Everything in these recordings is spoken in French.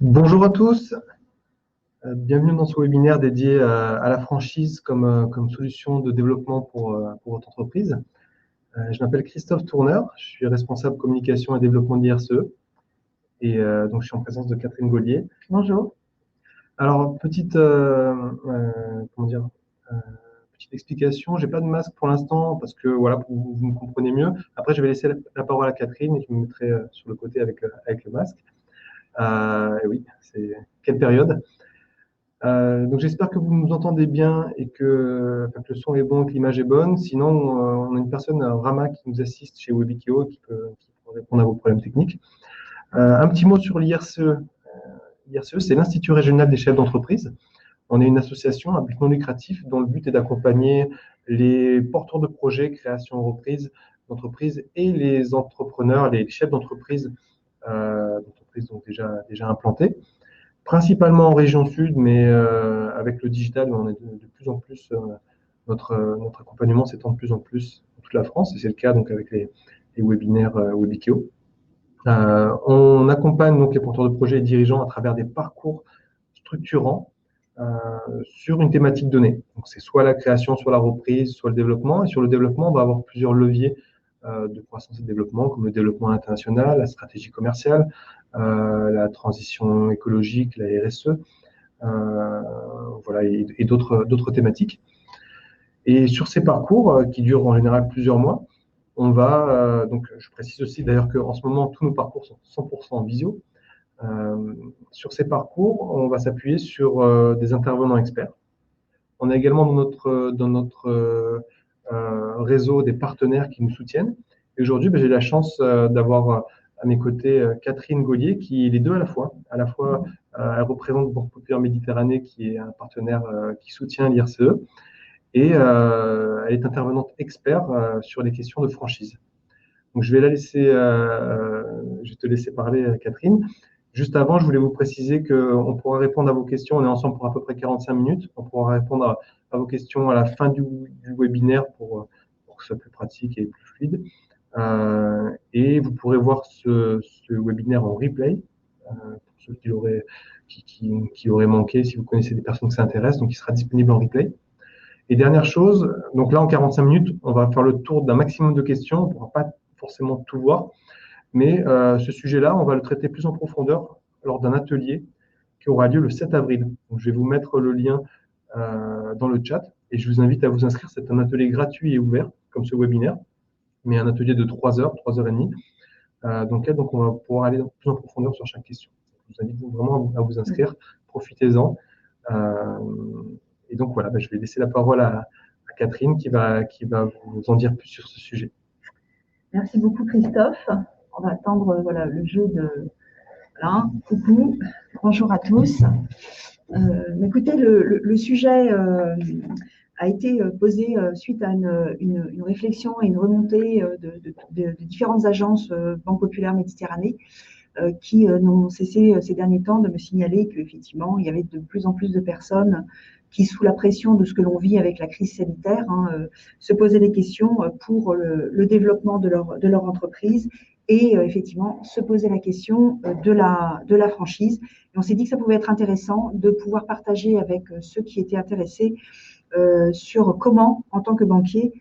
Bonjour à tous, bienvenue dans ce webinaire dédié à la franchise comme solution de développement pour votre entreprise. Je m'appelle Christophe Tourneur, je suis responsable communication et développement d'IRCE et donc je suis en présence de Catherine Gaulier. Bonjour. Alors, comment dire, euh, petite explication, j'ai pas de masque pour l'instant parce que voilà, pour que vous me compreniez mieux. Après, je vais laisser la parole à Catherine et je me mettrai sur le côté avec le masque. Et oui, c'est quelle période. Donc j'espère que vous nous entendez bien et que le son est bon, que l'image est bonne. Sinon, on a une personne, Rama, qui nous assiste chez Webikio, qui peut répondre à vos problèmes techniques. Un petit mot sur l'IRCE. L'IRCE, c'est l'Institut régional des chefs d'entreprise. On est une association à but non lucratif dont le but est d'accompagner les porteurs de projets, création, reprise d'entreprises et les entrepreneurs, les chefs d'entreprise donc déjà implantés, principalement en région sud, mais avec le digital, on est de plus en plus, notre accompagnement s'étend de plus en plus dans toute la France, et c'est le cas donc avec les webinaires Webikio. On accompagne donc les porteurs de projets et dirigeants à travers des parcours structurants sur une thématique donnée. Donc c'est soit la création, soit la reprise, soit le développement. Et sur le développement, on va avoir plusieurs leviers de croissance et de développement, comme le développement international, la stratégie commerciale, la transition écologique, la RSE, voilà, et d'autres thématiques. Et sur ces parcours, qui durent en général plusieurs mois, on va, donc je précise aussi d'ailleurs qu'en ce moment, tous nos parcours sont 100% en visio. Sur ces parcours, on va s'appuyer sur des intervenants experts. On a également dans notre réseau des partenaires qui nous soutiennent. Et aujourd'hui, j'ai la chance d'avoir à mes côtés Catherine Gaulier, qui est les deux à la fois. À la fois, elle représente Banque Populaire Méditerranée, qui est un partenaire qui soutient l'IRCE, et elle est intervenante expert sur les questions de franchise. Donc, je vais te laisser parler, Catherine. Juste avant, je voulais vous préciser qu'on pourra répondre à vos questions. On est ensemble pour à peu près 45 minutes. On pourra répondre à vos questions à la fin du webinaire pour que ce soit plus pratique et plus fluide. Et vous pourrez voir ce webinaire en replay pour ceux qui l'auraient manqué, si vous connaissez des personnes qui s'intéressent. Donc, il sera disponible en replay. Et dernière chose, donc là, en 45 minutes, on va faire le tour d'un maximum de questions. On ne pourra pas forcément tout voir. Mais ce sujet-là, on va le traiter plus en profondeur lors d'un atelier qui aura lieu le 7 avril. Donc, je vais vous mettre le lien dans le chat et je vous invite à vous inscrire. C'est un atelier gratuit et ouvert, comme ce webinaire, mais un atelier de 3 heures, 3 heures et demie. Donc, on va pouvoir aller plus en profondeur sur chaque question. Je vous invite vraiment à vous inscrire. Profitez-en. Et donc, voilà, je vais laisser la parole à Catherine qui va vous en dire plus sur ce sujet. Merci beaucoup, Christophe. On va attendre le jeu de... Voilà. Coucou, bonjour à tous. Écoutez, le sujet a été posé suite à une réflexion et une remontée de différentes agences Banque Populaire Méditerranée qui n'ont cessé ces derniers temps de me signaler qu'effectivement, il y avait de plus en plus de personnes qui, sous la pression de ce que l'on vit avec la crise sanitaire, se posaient des questions pour le développement de leur entreprise et effectivement se poser la question de la franchise. Et on s'est dit que ça pouvait être intéressant de pouvoir partager avec ceux qui étaient intéressés sur comment, en tant que banquier,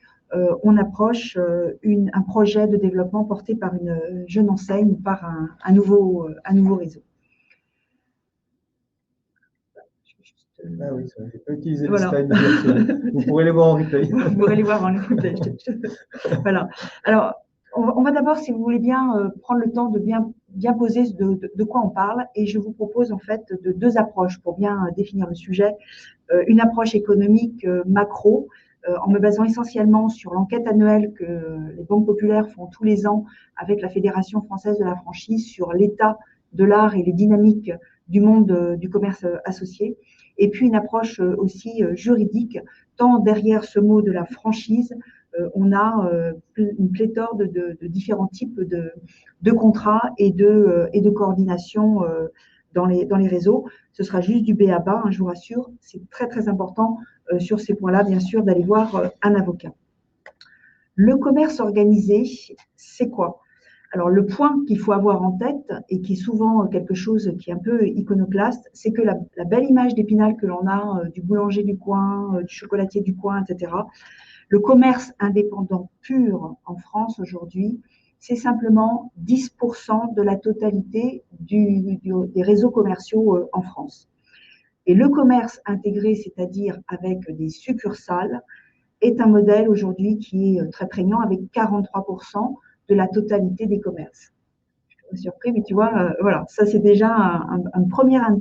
on approche un projet de développement porté par une jeune enseigne ou par un nouveau réseau. Ah oui, je n'ai pas utilisé les slides. Vous pourrez les voir en replay. Vous pourrez les voir en replay. Voilà. Alors, on va d'abord, si vous voulez bien, prendre le temps de bien poser de quoi on parle. Et je vous propose en fait de deux approches pour bien définir le sujet. Une approche économique macro, en me basant essentiellement sur l'enquête annuelle que les banques populaires font tous les ans avec la Fédération française de la franchise sur l'état de l'art et les dynamiques du monde du commerce associé. Et puis une approche aussi juridique, tant derrière ce mot de la franchise, on a une pléthore de différents types de contrats et de coordination dans les réseaux. Ce sera juste du B à bas, je vous rassure. C'est très, très important sur ces points-là, bien sûr, d'aller voir un avocat. Le commerce organisé, c'est quoi? Alors, le point qu'il faut avoir en tête, et qui est souvent quelque chose qui est un peu iconoclaste, c'est que la belle image d'Épinal que l'on a du boulanger du coin, du chocolatier du coin, etc., le commerce indépendant pur en France aujourd'hui, c'est simplement 10% de la totalité des réseaux commerciaux en France. Et le commerce intégré, c'est-à-dire avec des succursales, est un modèle aujourd'hui qui est très prégnant avec 43% de la totalité des commerces. Je suis surpris, mais tu vois, voilà, ça c'est déjà une première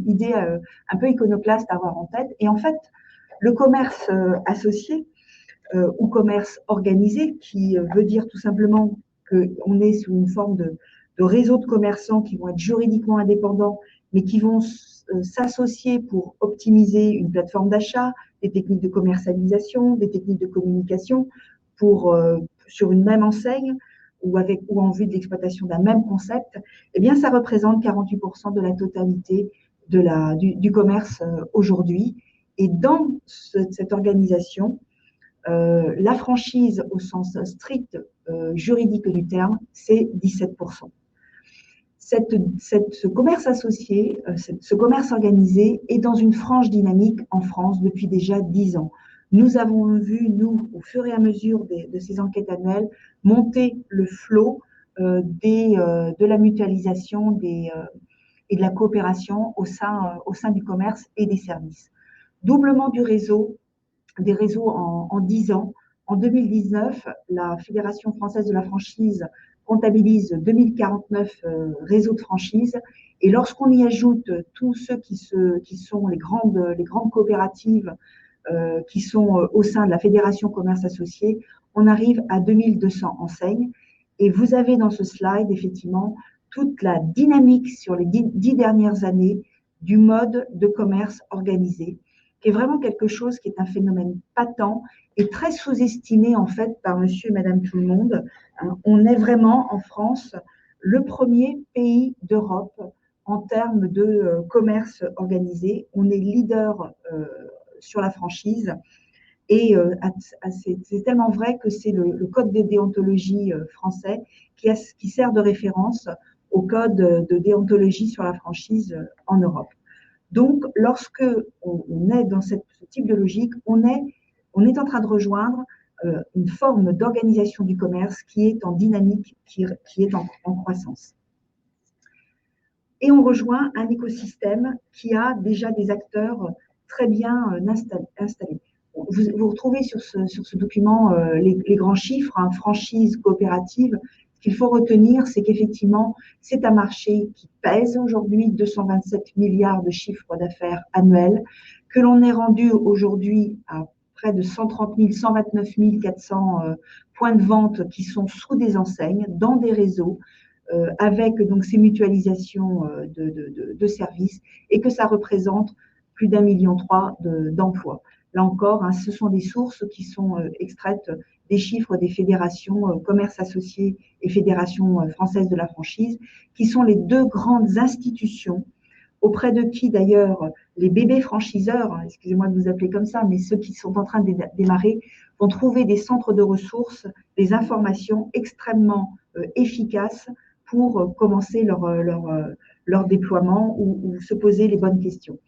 idée un peu iconoclaste à avoir en tête. Et en fait, le commerce associé ou commerce organisé, qui veut dire tout simplement qu'on est sous une forme de réseau de commerçants qui vont être juridiquement indépendants, mais qui vont s'associer pour optimiser une plateforme d'achat, des techniques de commercialisation, des techniques de communication pour, sur une même enseigne ou en vue de l'exploitation d'un même concept, eh bien, ça représente 48% de la totalité du commerce aujourd'hui. Et dans cette organisation, la franchise au sens strict juridique du terme, c'est 17%. Ce commerce associé, ce commerce organisé est dans une franche dynamique en France depuis déjà 10 ans. Nous avons vu, nous, au fur et à mesure de ces enquêtes annuelles, monter le flot de la mutualisation et de la coopération au sein du commerce et des services. Doublement des réseaux en 10 ans. En 2019, la Fédération française de la franchise comptabilise 2049 réseaux de franchise. Et lorsqu'on y ajoute tous ceux qui sont les grandes coopératives qui sont au sein de la Fédération Commerce Associé, on arrive à 2200 enseignes. Et vous avez dans ce slide, effectivement, toute la dynamique sur les 10 dernières années du mode de commerce organisé, qui est vraiment quelque chose qui est un phénomène patent et très sous-estimé en fait par monsieur et madame tout le monde. On est vraiment en France le premier pays d'Europe en termes de commerce organisé. On est leader sur la franchise et c'est tellement vrai que c'est le code de déontologie français qui sert de référence au code de déontologie sur la franchise en Europe. Donc, lorsque on est dans ce type de logique, on est en train de rejoindre une forme d'organisation du commerce qui est en dynamique, qui est en croissance. Et on rejoint un écosystème qui a déjà des acteurs très bien installés. Vous retrouvez sur ce document les grands chiffres, hein, franchise, coopérative. Ce qu'il faut retenir, c'est qu'effectivement, c'est un marché qui pèse aujourd'hui 227 milliards de chiffres d'affaires annuels, que l'on est rendu aujourd'hui à près de 130 000, 129 400 points de vente qui sont sous des enseignes, dans des réseaux, avec donc ces mutualisations de services, et que ça représente plus d'1,3 million d'emplois. Là encore, hein, ce sont des sources qui sont extraites des chiffres des fédérations Commerce Associé et Fédération française de la franchise, qui sont les deux grandes institutions auprès de qui d'ailleurs les bébés franchiseurs, hein, excusez-moi de vous appeler comme ça, mais ceux qui sont en train de démarrer, vont trouver des centres de ressources, des informations extrêmement efficaces pour commencer leur déploiement ou se poser les bonnes questions.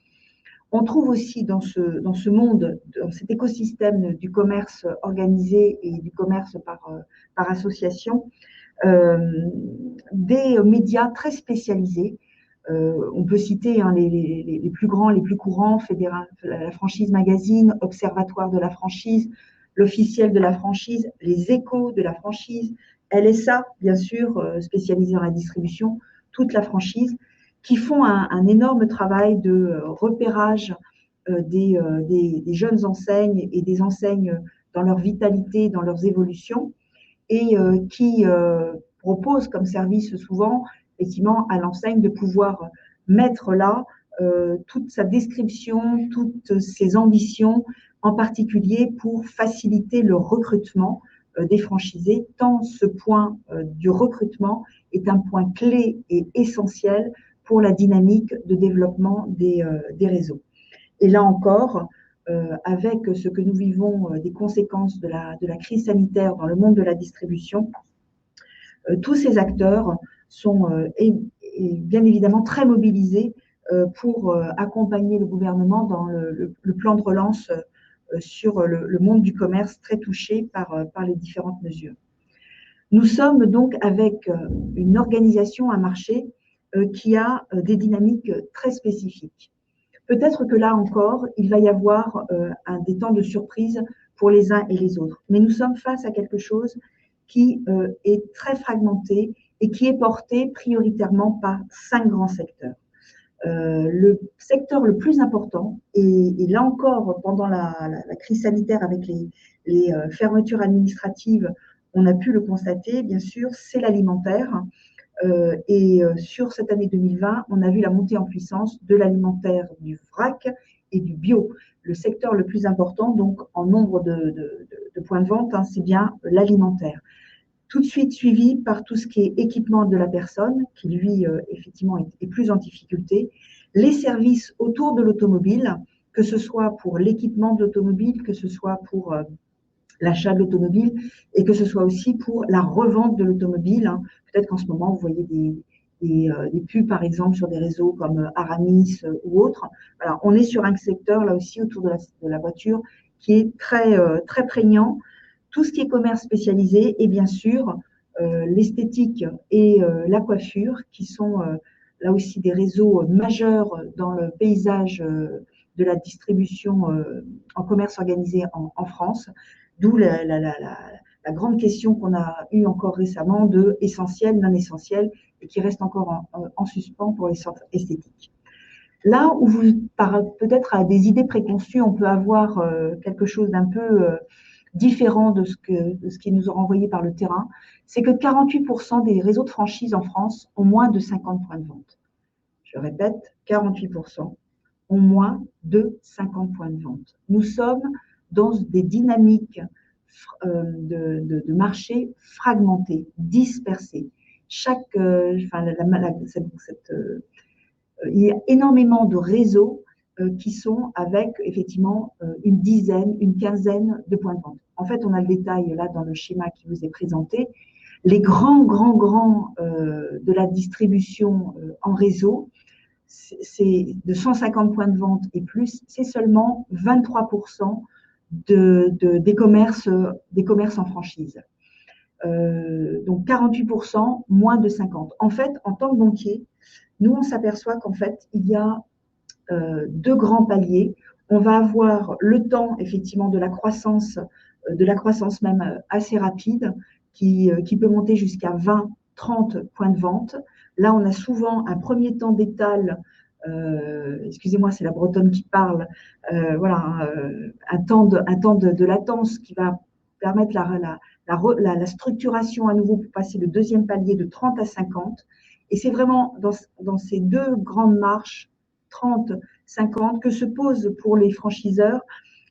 On trouve aussi dans ce monde, dans cet écosystème du commerce organisé et du commerce par association, des médias très spécialisés. On peut citer hein, les plus grands, les plus courants, la franchise magazine, Observatoire de la franchise, l'officiel de la franchise, les échos de la franchise, LSA, bien sûr, spécialisé dans la distribution, toute la franchise, qui font un énorme travail de repérage des jeunes enseignes et des enseignes dans leur vitalité, dans leurs évolutions, et qui proposent comme service souvent, effectivement, à l'enseigne de pouvoir mettre là toute sa description, toutes ses ambitions, en particulier pour faciliter le recrutement des franchisés, tant ce point du recrutement est un point clé et essentiel pour la dynamique de développement des réseaux. Et là encore, avec ce que nous vivons des conséquences de la crise sanitaire dans le monde de la distribution, Tous ces acteurs sont et bien évidemment très mobilisés pour accompagner le gouvernement dans le plan de relance sur le monde du commerce très touché par les différentes mesures. Nous sommes donc avec une organisation, un marché qui a des dynamiques très spécifiques. Peut-être que là encore, il va y avoir des temps de surprise pour les uns et les autres. Mais nous sommes face à quelque chose qui est très fragmenté et qui est porté prioritairement par 5 grands secteurs. Le secteur le plus important, et là encore, pendant la crise sanitaire avec les fermetures administratives, on a pu le constater, bien sûr, c'est l'alimentaire. Sur cette année 2020, on a vu la montée en puissance de l'alimentaire, du vrac et du bio. Le secteur le plus important, donc en nombre de points de vente, hein, c'est bien l'alimentaire. Tout de suite suivi par tout ce qui est équipement de la personne, qui lui, effectivement, est plus en difficulté. Les services autour de l'automobile, que ce soit pour l'équipement de l'automobile, que ce soit pour l'achat de l'automobile et que ce soit aussi pour la revente de l'automobile. Hein. Peut-être qu'en ce moment, vous voyez des pubs, par exemple, sur des réseaux comme Aramis ou autres. Alors, on est sur un secteur, là aussi, autour de la voiture, qui est très prégnant. Tout ce qui est commerce spécialisé et bien sûr l'esthétique et la coiffure, qui sont là aussi des réseaux majeurs dans le paysage de la distribution en commerce organisé en France. D'où la grande question qu'on a eue encore récemment de essentiel, non essentiel, et qui reste encore en suspens pour les centres esthétiques. Là où vous, peut-être à des idées préconçues, on peut avoir quelque chose d'un peu différent de ce qui nous est renvoyé par le terrain, c'est que 48% des réseaux de franchise en France ont moins de 50 points de vente. Je répète, 48% ont moins de 50 points de vente. Nous sommes dans des dynamiques de marché fragmentées, dispersées. Il y a énormément de réseaux qui sont avec effectivement une dizaine, une quinzaine de points de vente. En fait, on a le détail là dans le schéma qui vous est présenté. Les grands de la distribution en réseau, c'est de 150 points de vente et plus, c'est seulement 23% des commerces en franchise. Donc 48%, moins de 50. En fait, en tant que banquier, nous, on s'aperçoit qu'en fait, il y a deux grands paliers. On va avoir le temps, effectivement, de la croissance même assez rapide, qui peut monter jusqu'à 20, 30 points de vente. Là, on a souvent un premier temps d'étal, excusez-moi, c'est la Bretonne qui parle, voilà, un temps de latence qui va permettre la structuration à nouveau pour passer le deuxième palier de 30 à 50. Et c'est vraiment dans ces deux grandes marches, 30, 50, que se posent pour les franchiseurs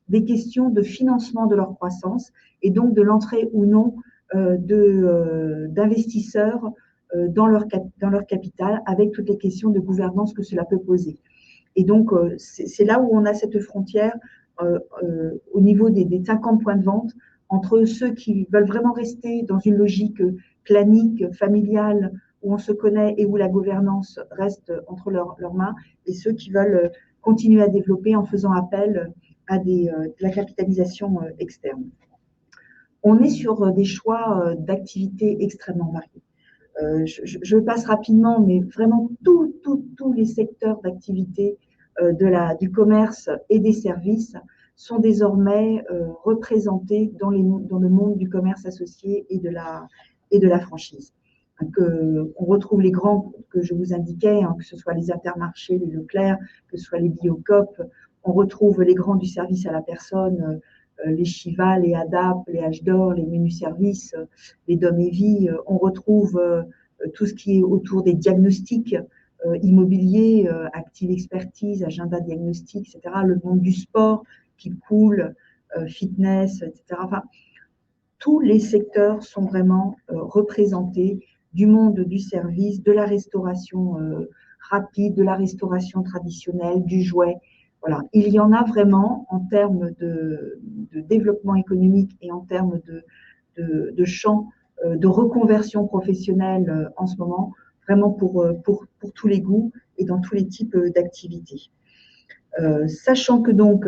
des questions de financement de leur croissance et donc de l'entrée ou non d'investisseurs dans leur capital, avec toutes les questions de gouvernance que cela peut poser. Et donc, c'est là où on a cette frontière au niveau des 50 points de vente entre ceux qui veulent vraiment rester dans une logique clanique, familiale, où on se connaît et où la gouvernance reste entre leurs mains, et ceux qui veulent continuer à développer en faisant appel à de la capitalisation externe. On est sur des choix d'activités extrêmement variés. Je passe rapidement, mais vraiment tous les secteurs d'activité du commerce et des services sont désormais représentés dans le monde du commerce associé et de la franchise. On retrouve les grands que je vous indiquais, hein, que ce soit les Intermarchés, les Leclerc, que ce soit les Biocoop, on retrouve les grands du service à la personne, les Chiva, les Adap, les H-D'Or, les Menu Services, les Dom et Vie. On retrouve tout ce qui est autour des diagnostics immobiliers, Active Expertise, Agenda Diagnostic, etc. Le monde du sport qui coule, fitness, etc. Enfin, tous les secteurs sont vraiment représentés, du monde du service, de la restauration rapide, de la restauration traditionnelle, du jouet. Voilà, il y en a vraiment en termes de développement économique et en termes de champ de reconversion professionnelle en ce moment, vraiment pour tous les goûts et dans tous les types d'activités. Sachant que donc,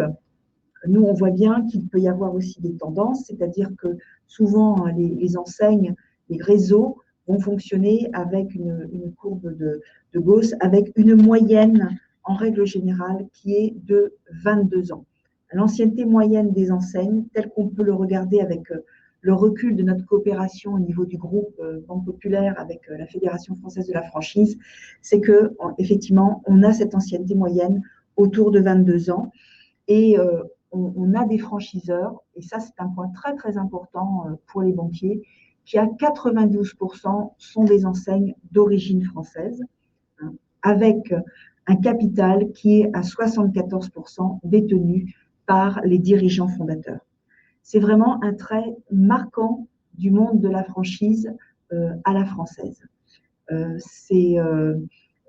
nous, on voit bien qu'il peut y avoir aussi des tendances, c'est-à-dire que souvent, les enseignes, les réseaux vont fonctionner avec une courbe de Gauss, avec une moyenne, en règle générale, qui est de 22 ans. L'ancienneté moyenne des enseignes, telle qu'on peut le regarder avec le recul de notre coopération au niveau du groupe Banque Populaire avec la Fédération française de la franchise, c'est que effectivement, on a cette ancienneté moyenne autour de 22 ans et on a des franchiseurs, et ça c'est un point très très important pour les banquiers, qui à 92% sont des enseignes d'origine française, hein, avec un capital qui est à 74% détenu par les dirigeants fondateurs. C'est vraiment un trait marquant du monde de la franchise à la française. C'est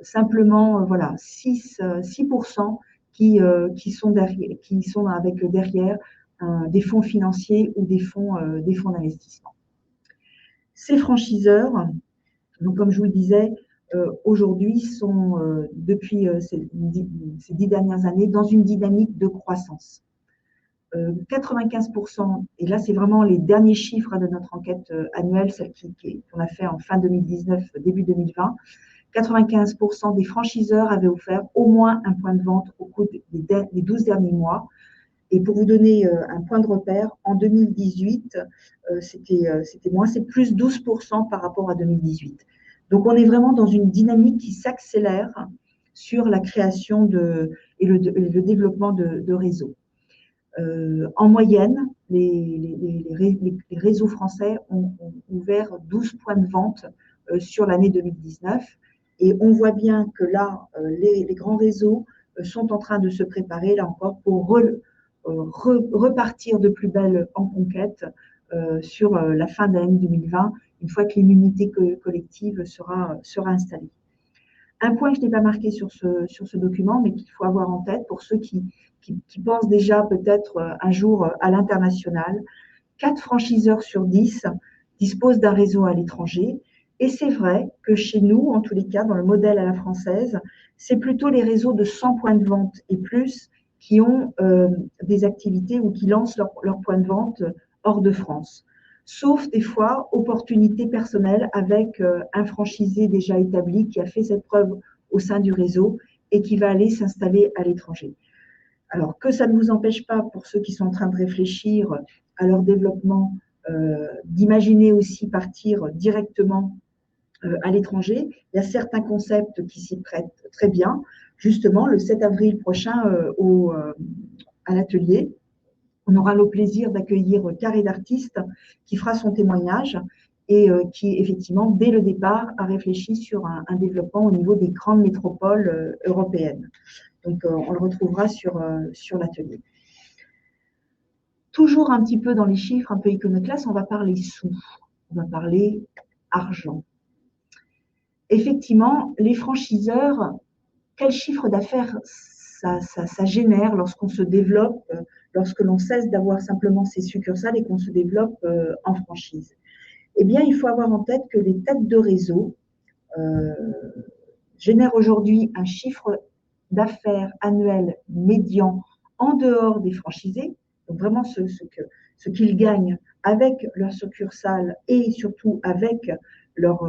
simplement voilà, 6% qui sont avec derrière des fonds financiers ou des fonds d'investissement. Ces franchiseurs, donc comme je vous le disais, aujourd'hui sont, depuis ces 10 dernières années, dans une dynamique de croissance. 95%, et là c'est vraiment les derniers chiffres de notre enquête annuelle, celle qu'on a fait en fin 2019, début 2020, 95% des franchiseurs avaient offert au moins un point de vente au cours des 12 derniers mois. Et pour vous donner un point de repère, en 2018, c'était moins, c'est plus 12% par rapport à 2018. Donc on est vraiment dans une dynamique qui s'accélère sur la création et le développement de réseaux. En moyenne, les réseaux français ont ouvert 12 points de vente sur l'année 2019. Et on voit bien que là, les grands réseaux sont en train de se préparer, là encore, pour repartir de plus belle en conquête sur la fin de l'année 2020, une fois que l'immunité collective sera installée. Un point que je n'ai pas marqué sur ce document, mais qu'il faut avoir en tête pour ceux qui pensent déjà peut-être un jour à l'international, 4 franchiseurs sur 10 disposent d'un réseau à l'étranger. Et c'est vrai que chez nous, en tous les cas, dans le modèle à la française, c'est plutôt les réseaux de 100 points de vente et plus qui ont des activités ou qui lancent leur point de vente hors de France. Sauf des fois, opportunité personnelle avec un franchisé déjà établi qui a fait cette preuve au sein du réseau et qui va aller s'installer à l'étranger. Alors que ça ne vous empêche pas, pour ceux qui sont en train de réfléchir à leur développement, d'imaginer aussi partir directement à l'étranger. Il y a certains concepts qui s'y prêtent très bien. Justement, le 7 avril prochain à l'atelier, on aura le plaisir d'accueillir Carré d'Artiste qui fera son témoignage et qui, effectivement, dès le départ, a réfléchi sur un développement au niveau des grandes métropoles européennes. Donc, on le retrouvera sur l'atelier. Toujours un petit peu dans les chiffres, un peu iconoclastes, on va parler sous, on va parler argent. Effectivement, les franchiseurs, quel chiffre d'affaires ça génère lorsqu'on se développe, lorsque l'on cesse d'avoir simplement ses succursales et qu'on se développe en franchise? Eh bien, il faut avoir en tête que les têtes de réseau génèrent aujourd'hui un chiffre d'affaires annuel médian en dehors des franchisés, donc vraiment ce qu'ils gagnent avec leur succursale et surtout avec leur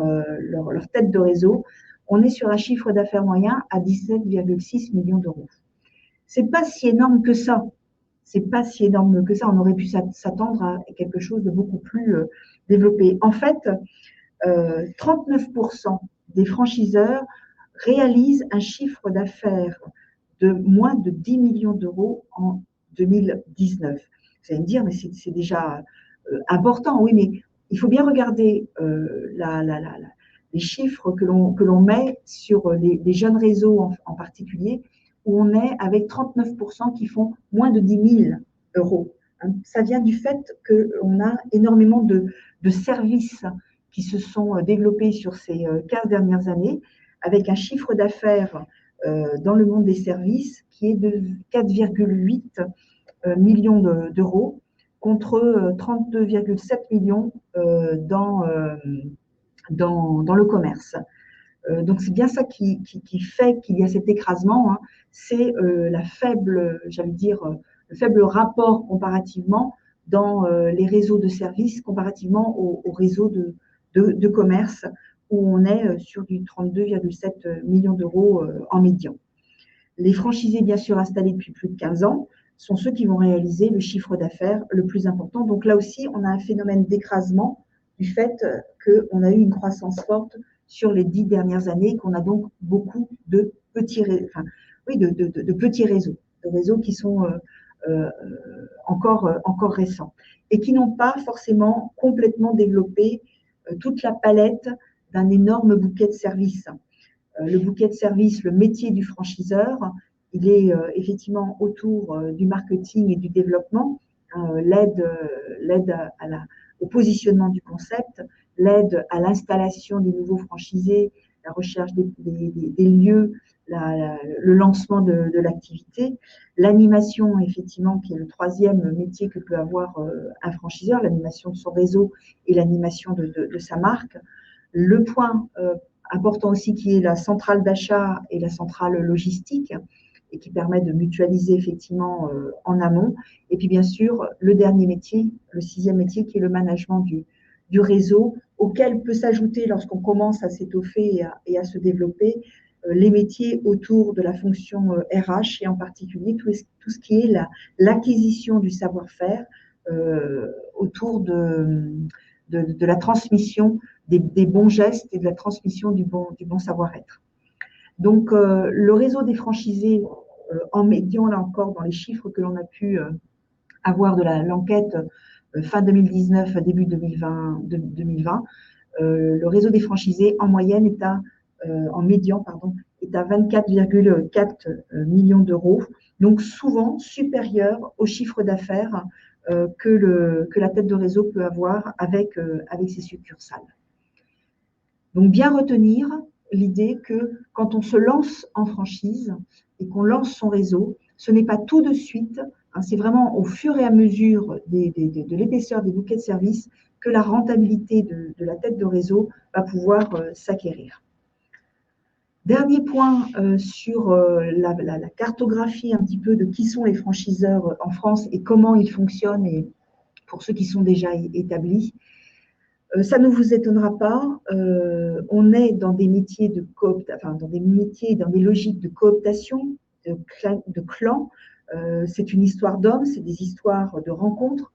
tête de réseau, on est sur un chiffre d'affaires moyen à 17,6 millions d'euros. C'est pas si énorme que ça. C'est pas si énorme que ça. On aurait pu s'attendre à quelque chose de beaucoup plus développé. En fait, 39% des franchiseurs réalisent un chiffre d'affaires de moins de 10 millions d'euros en 2019. Vous allez me dire, mais c'est déjà important. Oui, mais il faut bien regarder les chiffres que l'on met sur les jeunes réseaux en particulier, où on est avec 39% qui font moins de 10 000 euros. Ça vient du fait qu'on a énormément de services qui se sont développés sur ces 15 dernières années, avec un chiffre d'affaires dans le monde des services qui est de 4,8 millions d'euros. contre 32,7 millions dans le commerce. Donc c'est bien ça qui fait qu'il y a cet écrasement, hein. C'est la faible, j'allais dire, le faible rapport comparativement dans les réseaux de services comparativement aux réseaux de commerce où on est sur du 32,7 millions d'euros en médian. Les franchisés, bien sûr, installés depuis plus de 15 ans, sont ceux qui vont réaliser le chiffre d'affaires le plus important. Donc là aussi, on a un phénomène d'écrasement du fait qu'on a eu une croissance forte sur les 10 dernières années, qu'on a donc beaucoup de petits, de petits réseaux, de réseaux qui sont encore récents et qui n'ont pas forcément complètement développé toute la palette d'un énorme bouquet de services. Le bouquet de services, le métier du franchiseur, il est effectivement autour du marketing et du développement, l'aide au positionnement du concept, l'aide à l'installation des nouveaux franchisés, la recherche des lieux, le lancement de l'activité, l'animation, effectivement, qui est le troisième métier que peut avoir un franchiseur, l'animation de son réseau et l'animation de sa marque. Le point important aussi qui est la centrale d'achat et la centrale logistique et qui permet de mutualiser effectivement en amont. Et puis bien sûr, le dernier métier, le sixième métier qui est le management du réseau auquel peut s'ajouter lorsqu'on commence à s'étoffer et à se développer les métiers autour de la fonction RH et en particulier tout ce qui est l'acquisition du savoir-faire autour de la transmission des bons gestes et de la transmission du bon savoir-être. Donc, le réseau des franchisés en médian, là encore, dans les chiffres que l'on a pu avoir de l'enquête fin 2019, début 2020, le réseau des franchisés en moyenne est en médian, est à 24,4 millions d'euros, donc souvent supérieur au chiffre d'affaires que la tête de réseau peut avoir avec ses succursales. Donc, bien retenir l'idée que quand on se lance en franchise et qu'on lance son réseau, ce n'est pas tout de suite, hein, c'est vraiment au fur et à mesure de l'épaisseur des bouquets de services que la rentabilité de la tête de réseau va pouvoir s'acquérir. Dernier point sur la cartographie un petit peu de qui sont les franchiseurs en France et comment ils fonctionnent et pour ceux qui sont déjà établis. Ça ne vous étonnera pas, on est dans des métiers dans des logiques de cooptation, de clans. C'est une histoire d'hommes, c'est des histoires de rencontres.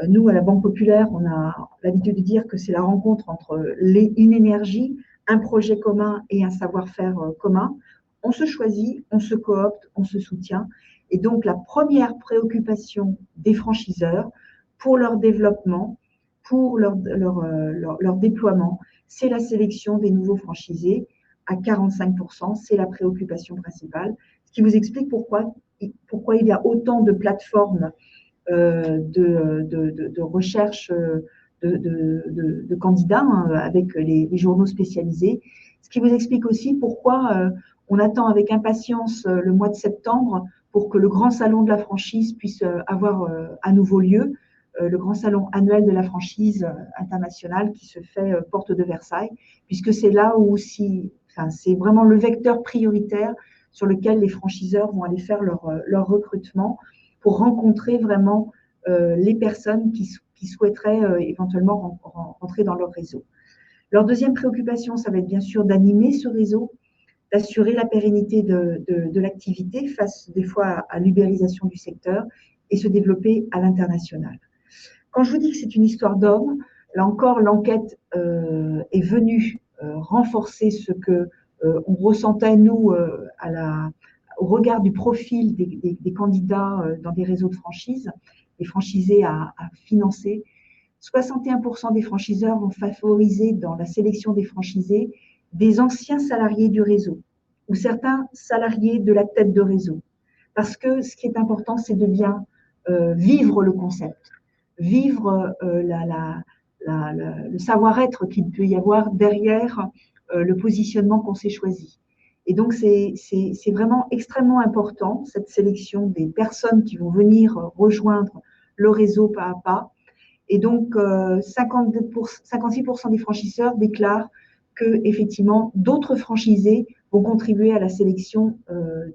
Nous, à la Banque Populaire, on a l'habitude de dire que c'est la rencontre entre une énergie, un projet commun et un savoir-faire commun. On se choisit, on se coopte, on se soutient. Et donc, la première préoccupation des franchiseurs pour leur développement, pour leur déploiement, c'est la sélection des nouveaux franchisés à 45%, c'est la préoccupation principale, ce qui vous explique pourquoi il y a autant de plateformes de recherche de candidats avec les journaux spécialisés, ce qui vous explique aussi pourquoi on attend avec impatience le mois de septembre pour que le grand salon de la franchise puisse avoir à nouveau lieu, le grand salon annuel de la franchise internationale qui se fait porte de Versailles, puisque c'est là où c'est vraiment le vecteur prioritaire sur lequel les franchiseurs vont aller faire leur recrutement pour rencontrer vraiment les personnes qui souhaiteraient éventuellement rentrer dans leur réseau. Leur deuxième préoccupation, ça va être bien sûr d'animer ce réseau, d'assurer la pérennité de l'activité face des fois à l'ubérisation du secteur et se développer à l'international. Quand je vous dis que c'est une histoire d'hommes, là encore, l'enquête est venue renforcer ce que on ressentait, nous, au regard du profil des candidats dans des réseaux de franchise, des franchisés à financer. 61% des franchiseurs vont favoriser dans la sélection des franchisés des anciens salariés du réseau ou certains salariés de la tête de réseau. Parce que ce qui est important, c'est de bien vivre le concept, vivre le savoir-être qu'il peut y avoir derrière le positionnement qu'on s'est choisi. Et donc, c'est vraiment extrêmement important, cette sélection des personnes qui vont venir rejoindre le réseau pas à pas. Et donc, 56% des franchiseurs déclarent que, effectivement, d'autres franchisés vont contribuer à la sélection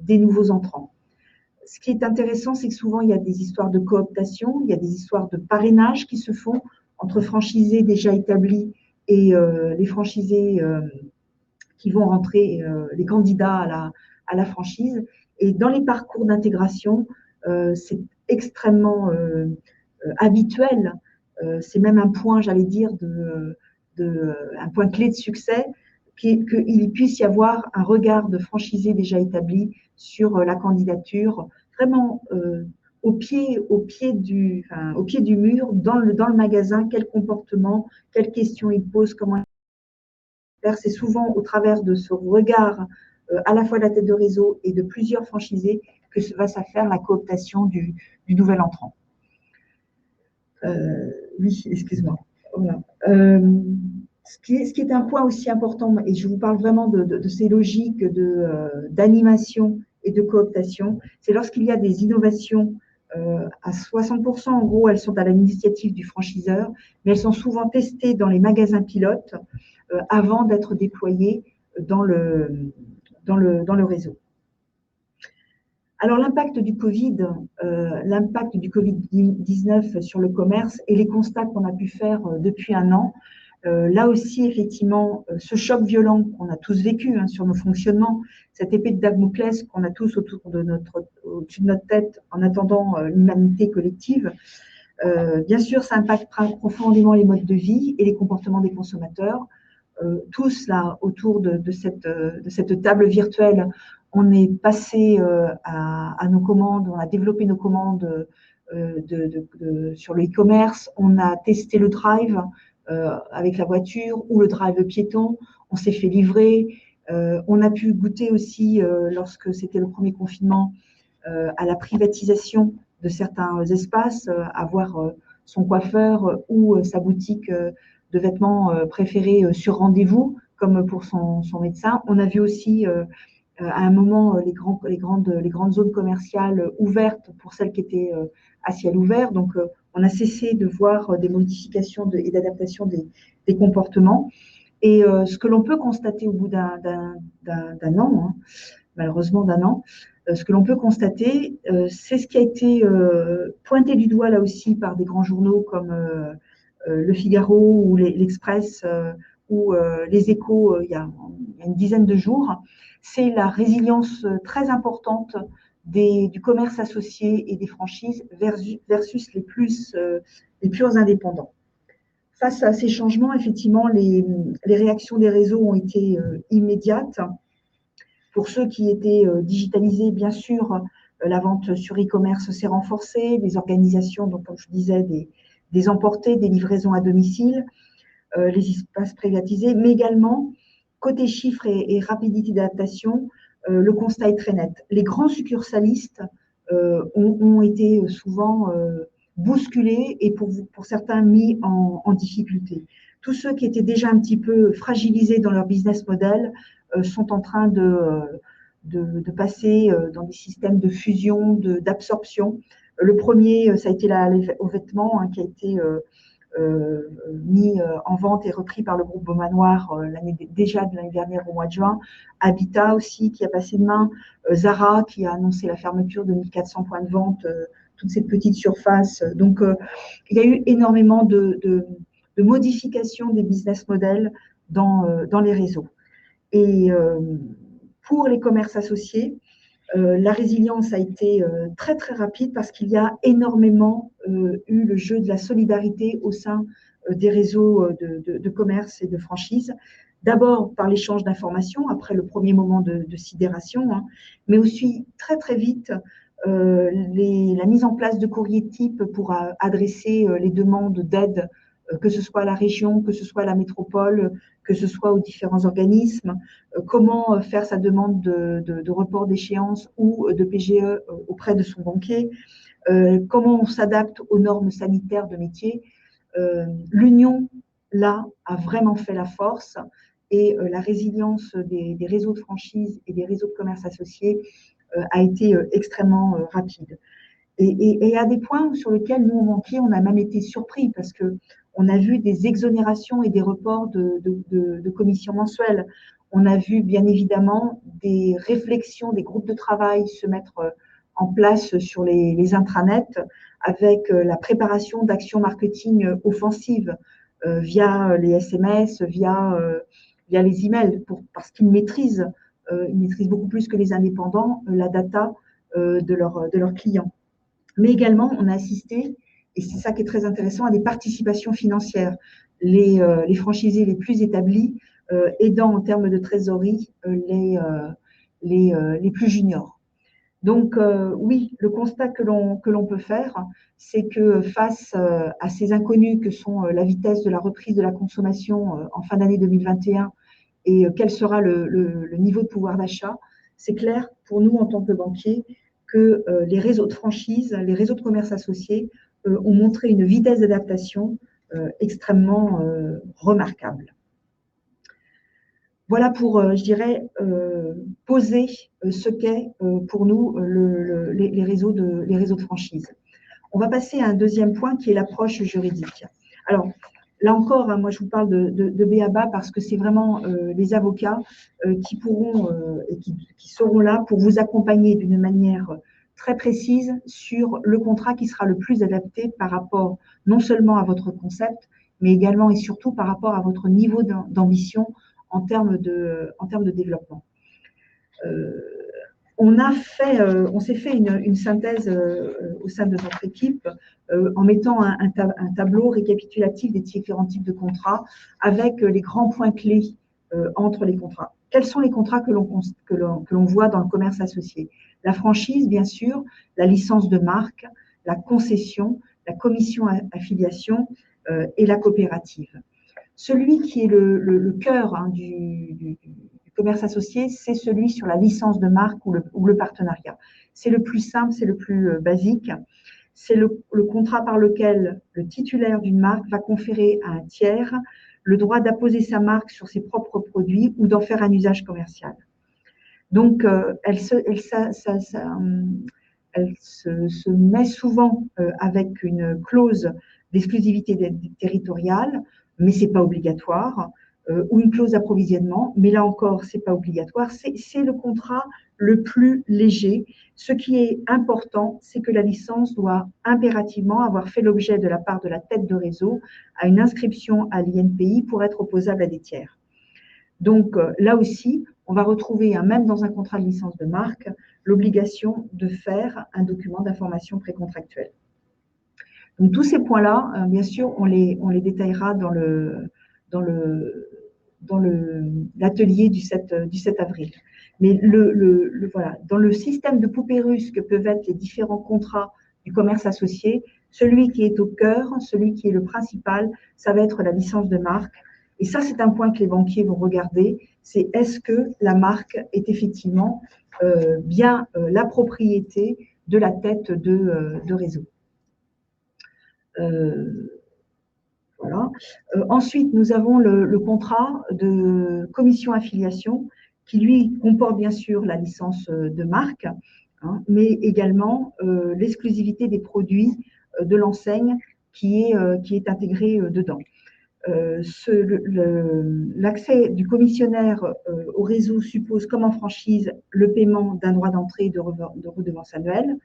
des nouveaux entrants. Ce qui est intéressant, c'est que souvent, il y a des histoires de cooptation, il y a des histoires de parrainage qui se font entre franchisés déjà établis et les franchisés qui vont rentrer, les candidats à la franchise. Et dans les parcours d'intégration, c'est extrêmement habituel. C'est même un point, j'allais dire, un point clé de succès, qu'il puisse y avoir un regard de franchisé déjà établi sur la candidature, vraiment au pied du mur, dans le magasin, quel comportement, quelles questions il pose, comment faire. C'est souvent au travers de ce regard à la fois de la tête de réseau et de plusieurs franchisés que va se faire la cooptation du nouvel entrant. Oui, excuse-moi. Voilà. Ce qui est un point aussi important, et je vous parle vraiment de ces logiques d'animation et de cooptation, c'est lorsqu'il y a des innovations à 60%, en gros, elles sont à l'initiative du franchiseur, mais elles sont souvent testées dans les magasins pilotes avant d'être déployées dans le réseau. Alors, l'impact du Covid-19 sur le commerce et les constats qu'on a pu faire depuis un an, là aussi, effectivement, ce choc violent qu'on a tous vécu sur nos fonctionnements, cette épée de Damoclès qu'on a tous au-dessus de notre tête en attendant l'humanité collective, bien sûr, ça impacte profondément les modes de vie et les comportements des consommateurs. Tous, là, autour de cette table virtuelle, on est passé à nos commandes, on a développé nos commandes sur le e-commerce, on a testé le drive avec la voiture ou le drive piéton, on s'est fait livrer, on a pu goûter aussi, lorsque c'était le premier confinement, à la privatisation de certains espaces, avoir son coiffeur ou sa boutique de vêtements préférés sur rendez-vous, comme pour son médecin. On a vu aussi à un moment les grandes zones commerciales ouvertes pour celles qui étaient à ciel ouvert. Donc, on a cessé de voir des modifications et d'adaptation des comportements. Et ce que l'on peut constater au bout d'un an, malheureusement d'un an, ce que l'on peut constater, c'est ce qui a été pointé du doigt là aussi par des grands journaux comme Le Figaro ou l'Express ou les Échos il y a une dizaine de jours, c'est la résilience très importante du commerce associé et des franchises versus les purs indépendants. Face à ces changements, effectivement, les réactions des réseaux ont été immédiates. Pour ceux qui étaient digitalisés, bien sûr, la vente sur e-commerce s'est renforcée, des organisations, donc, comme je disais, des emportés, des livraisons à domicile, les espaces privatisés, mais également, côté chiffres et rapidité d'adaptation, le constat est très net. Les grands succursalistes ont été souvent bousculés et pour certains mis en difficulté. Tous ceux qui étaient déjà un petit peu fragilisés dans leur business model sont en train de passer dans des systèmes de fusion, d'absorption. Le premier, ça a été aux vêtements qui a été mis en vente et repris par le groupe Beaumanoir déjà de l'année dernière au mois de juin. Habitat aussi qui a passé de main. Zara qui a annoncé la fermeture de 1400 points de vente, toutes ces petites surfaces. Donc, il y a eu énormément de modifications des business models dans les réseaux. Et pour les commerces associés, la résilience a été très, très rapide parce qu'il y a énormément eu le jeu de la solidarité au sein des réseaux de commerce et de franchise. D'abord par l'échange d'informations, après le premier moment de sidération, mais aussi très, très vite la mise en place de courriers types pour adresser les demandes d'aide, que ce soit à la région, que ce soit à la métropole, que ce soit aux différents organismes, comment faire sa demande de report d'échéance ou de PGE auprès de son banquier, comment on s'adapte aux normes sanitaires de métier. L'union, là, a vraiment fait la force et la résilience des réseaux de franchise et des réseaux de commerce associés a été extrêmement rapide. Et à des points sur lesquels nous, banquiers, on a même été surpris parce que on a vu des exonérations et des reports de commissions mensuelles. On a vu bien évidemment des réflexions, des groupes de travail se mettre en place sur les intranets avec la préparation d'actions marketing offensives via les SMS, via les emails, parce qu'ils maîtrisent, ils maîtrisent beaucoup plus que les indépendants la data de leurs clients. Mais également, on a assisté, et c'est ça qui est très intéressant, à des participations financières. Les franchisés les plus établis aidant en termes de trésorerie les plus juniors. Donc oui, le constat que l'on peut faire, c'est que face à ces inconnus que sont la vitesse de la reprise de la consommation en fin d'année 2021 et quel sera le niveau de pouvoir d'achat, c'est clair pour nous en tant que banquiers que les réseaux de franchise, les réseaux de commerce associés ont montré une vitesse d'adaptation extrêmement remarquable. Voilà pour, je dirais, poser ce qu'est pour nous les réseaux de franchise. On va passer à un deuxième point qui est l'approche juridique. Alors, là encore, hein, moi je vous parle de B.A.B.A. parce que c'est vraiment les avocats qui pourront et qui seront là pour vous accompagner d'une manière très précise sur le contrat qui sera le plus adapté par rapport non seulement à votre concept, mais également et surtout par rapport à votre niveau d'ambition en termes de développement. On s'est fait une synthèse au sein de notre équipe en mettant un tableau récapitulatif des différents types de contrats avec les grands points clés entre les contrats. Quels sont les contrats que l'on voit dans le commerce associé? La franchise, bien sûr, la licence de marque, la concession, la commission affiliation et la coopérative. Celui qui est le cœur hein, du commerce associé, c'est celui sur la licence de marque ou le partenariat. C'est le plus simple, c'est le plus basique. C'est le contrat par lequel le titulaire d'une marque va conférer à un tiers le droit d'apposer sa marque sur ses propres produits ou d'en faire un usage commercial. Donc, elle se met souvent avec une clause d'exclusivité territoriale, mais ce n'est pas obligatoire, ou une clause d'approvisionnement, mais là encore, ce n'est pas obligatoire. C'est le contrat le plus léger. Ce qui est important, c'est que la licence doit impérativement avoir fait l'objet de la part de la tête de réseau à une inscription à l'INPI pour être opposable à des tiers. Donc, là aussi, on va retrouver, hein, même dans un contrat de licence de marque, l'obligation de faire un document d'information précontractuelle. Donc, tous ces points-là, bien sûr, on les détaillera dans l'atelier du 7 avril. Mais voilà, dans le système de poupées russes que peuvent être les différents contrats du commerce associé, celui qui est au cœur, celui qui est le principal, ça va être la licence de marque. Et ça, c'est un point que les banquiers vont regarder, c'est est-ce que la marque est effectivement bien la propriété de la tête de réseau. Voilà. Ensuite, nous avons le contrat de commission affiliation qui, lui, comporte bien sûr la licence de marque, hein, mais également l'exclusivité des produits de l'enseigne qui est intégrée dedans. L'accès du commissionnaire au réseau suppose, comme en franchise, le paiement d'un droit d'entrée de redevance annuelle.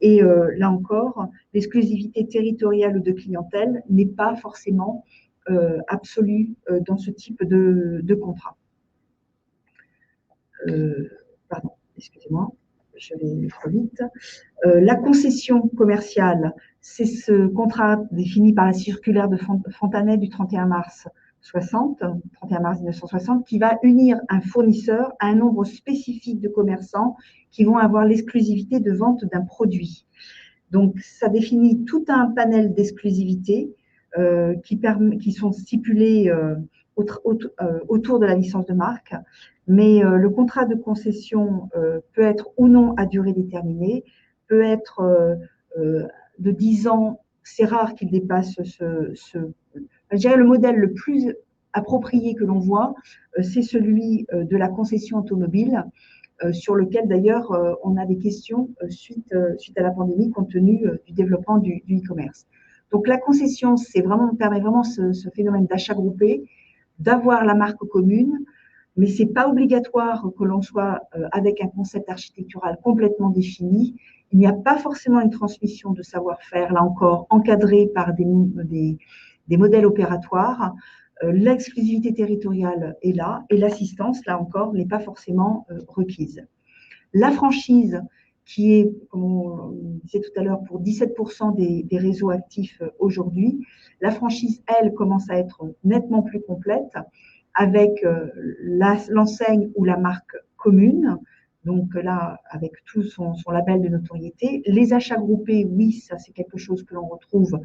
Et là encore, l'exclusivité territoriale ou de clientèle n'est pas forcément absolue dans ce type de contrat. Pardon, excusez-moi, je vais trop vite. La concession commerciale, c'est ce contrat défini par la circulaire de Fontanet du 31 mars 1960, qui va unir un fournisseur à un nombre spécifique de commerçants qui vont avoir l'exclusivité de vente d'un produit. Donc, ça définit tout un panel d'exclusivités qui sont stipulées autour de la licence de marque, mais le contrat de concession peut être ou non à durée déterminée, peut être de 10 ans, c'est rare qu'il dépasse je dirais le modèle le plus approprié que l'on voit, c'est celui de la concession automobile sur lequel d'ailleurs on a des questions suite à la pandémie compte tenu du développement du e-commerce. Donc la concession, permet vraiment ce phénomène d'achat groupé, d'avoir la marque commune, mais c'est pas obligatoire que l'on soit avec un concept architectural complètement défini. Il n'y a pas forcément une transmission de savoir-faire, là encore, encadrée par des modèles opératoires. L'exclusivité territoriale est là et l'assistance, là encore, n'est pas forcément requise. La franchise, qui est, comme on disait tout à l'heure, pour 17% des réseaux actifs aujourd'hui, la franchise, elle, commence à être nettement plus complète avec l'enseigne ou la marque commune, donc là, avec tout son label de notoriété. Les achats groupés, oui, ça c'est quelque chose que l'on retrouve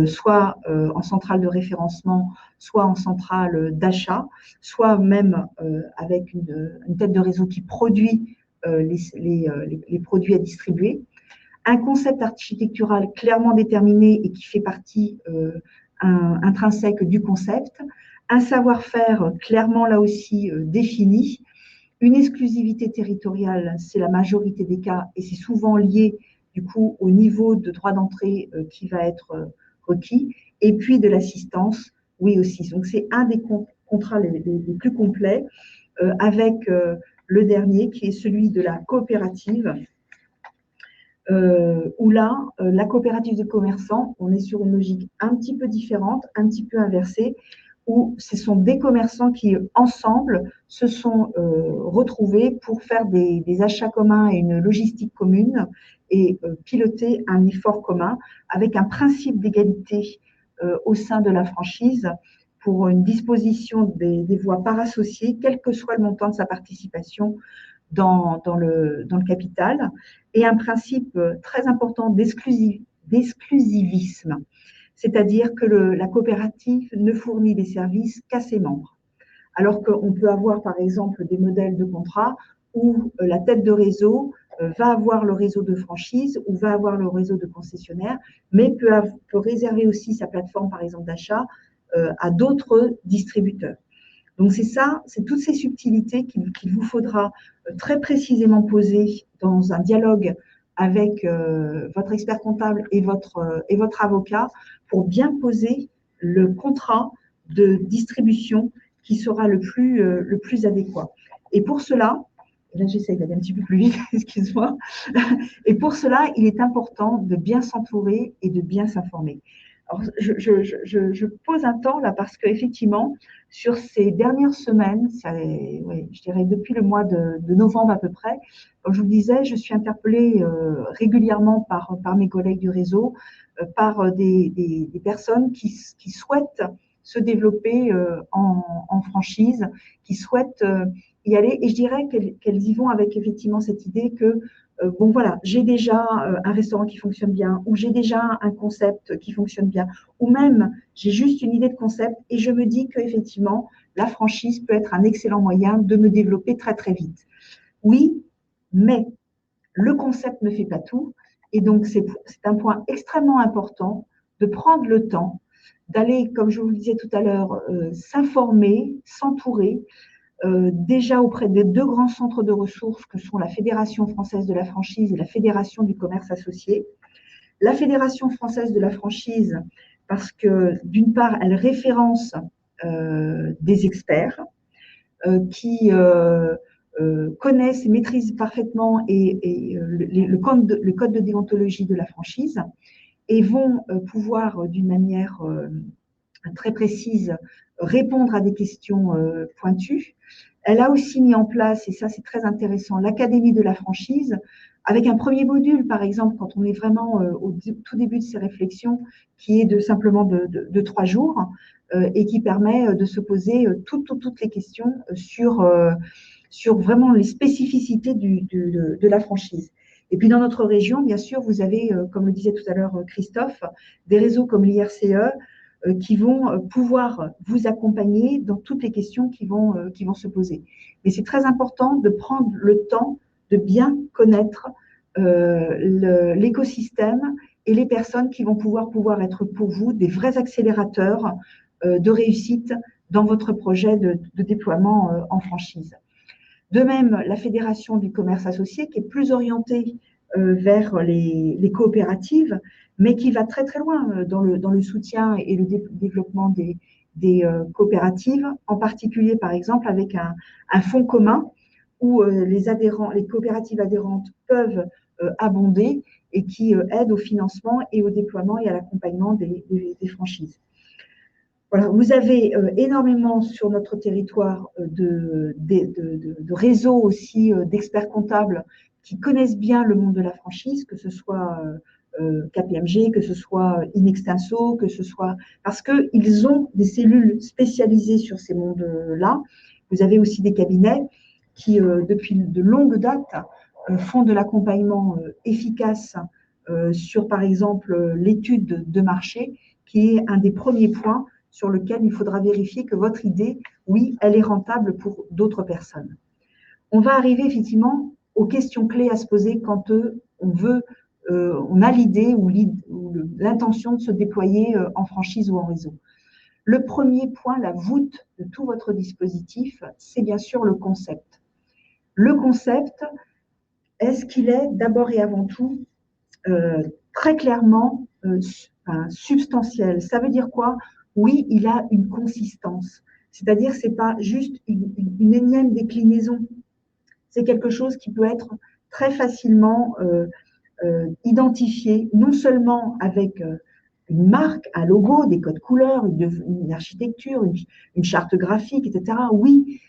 soit en centrale de référencement, soit en centrale d'achat, soit même avec une tête de réseau qui produit les produits à distribuer. Un concept architectural clairement déterminé et qui fait partie intrinsèque du concept. Un savoir-faire clairement là aussi défini. Une exclusivité territoriale, c'est la majorité des cas et c'est souvent lié du coup au niveau de droit d'entrée qui va être requis. Et puis de l'assistance, oui aussi. Donc c'est un des contrats les plus complets avec le dernier qui est celui de la coopérative. Où là, la coopérative de commerçants, on est sur une logique un petit peu différente, un petit peu inversée, où ce sont des commerçants qui, ensemble, se sont retrouvés pour faire des achats communs et une logistique commune et piloter un effort commun avec un principe d'égalité au sein de la franchise pour une disposition des voies par associé, quel que soit le montant de sa participation dans le capital, et un principe très important d'exclusivisme. C'est-à-dire que la coopérative ne fournit des services qu'à ses membres. Alors qu'on peut avoir, par exemple, des modèles de contrat où la tête de réseau va avoir le réseau de franchise ou va avoir le réseau de concessionnaires, mais peut réserver aussi sa plateforme, par exemple, d'achat à d'autres distributeurs. Donc, c'est toutes ces subtilités qu'il vous faudra très précisément poser dans un dialogue avec votre expert comptable et votre avocat pour bien poser le contrat de distribution qui sera le plus adéquat. Et pour cela, là j'essaie d'aller un petit peu plus vite, excuse-moi, et pour cela, il est important de bien s'entourer et de bien s'informer. Alors, je pose un temps là parce qu'effectivement, sur ces dernières semaines, je dirais depuis le mois de novembre à peu près, comme je vous le disais, je suis interpellée régulièrement par mes collègues du réseau, par des personnes qui souhaitent se développer en franchise, qui souhaitent y aller. Et je dirais qu'elles y vont avec effectivement cette idée que bon voilà, j'ai déjà un restaurant qui fonctionne bien, ou j'ai déjà un concept qui fonctionne bien, ou même j'ai juste une idée de concept et je me dis qu'effectivement, la franchise peut être un excellent moyen de me développer très très vite. Oui, mais le concept ne fait pas tout et donc c'est un point extrêmement important de prendre le temps d'aller, comme je vous le disais tout à l'heure, s'informer, s'entourer, déjà auprès des deux grands centres de ressources que sont la Fédération française de la franchise et la Fédération du commerce associé. La Fédération française de la franchise, parce que d'une part, elle référence des experts qui connaissent et maîtrisent parfaitement le code de déontologie de la franchise et vont pouvoir d'une manière très précise répondre à des questions pointues. Elle a aussi mis en place, et ça c'est très intéressant, l'Académie de la franchise, avec un premier module, par exemple, quand on est vraiment au tout début de ces réflexions, qui est simplement de 3 jours, et qui permet de se poser toutes les questions sur vraiment les spécificités de la franchise. Et puis dans notre région, bien sûr, vous avez, comme le disait tout à l'heure Christophe, des réseaux comme l'IRCE, qui vont pouvoir vous accompagner dans toutes les questions qui vont se poser. Mais c'est très important de prendre le temps de bien connaître l'écosystème et les personnes qui vont pouvoir être pour vous des vrais accélérateurs de réussite dans votre projet de déploiement en franchise. De même, la Fédération du commerce associé, qui est plus orientée vers les coopératives, mais qui va très très loin dans le soutien et le développement des coopératives, en particulier par exemple avec un fonds commun où les coopératives adhérentes peuvent abonder et qui aide au financement et au déploiement et à l'accompagnement des franchises. Voilà, vous avez énormément sur notre territoire de réseaux aussi d'experts comptables qui connaissent bien le monde de la franchise, que ce soit KPMG, que ce soit Inextinso, que ce soit parce qu'ils ont des cellules spécialisées sur ces mondes-là. Vous avez aussi des cabinets qui, depuis de longues dates, font de l'accompagnement efficace sur, par exemple, l'étude de marché, qui est un des premiers points sur lequel il faudra vérifier que votre idée, oui, elle est rentable pour d'autres personnes. On va arriver effectivement aux questions clés à se poser quand on a l'idée ou l'intention de se déployer en franchise ou en réseau. Le premier point, la voûte de tout votre dispositif, c'est bien sûr le concept. Le concept, est-ce qu'il est d'abord et avant tout très clairement substantiel? Ça veut dire quoi? Oui, il a une consistance. C'est-à-dire, ce n'est pas juste une énième déclinaison. C'est quelque chose qui peut être très facilement identifié, non seulement avec une marque, un logo, des codes couleurs, une architecture, une charte graphique, etc. Oui,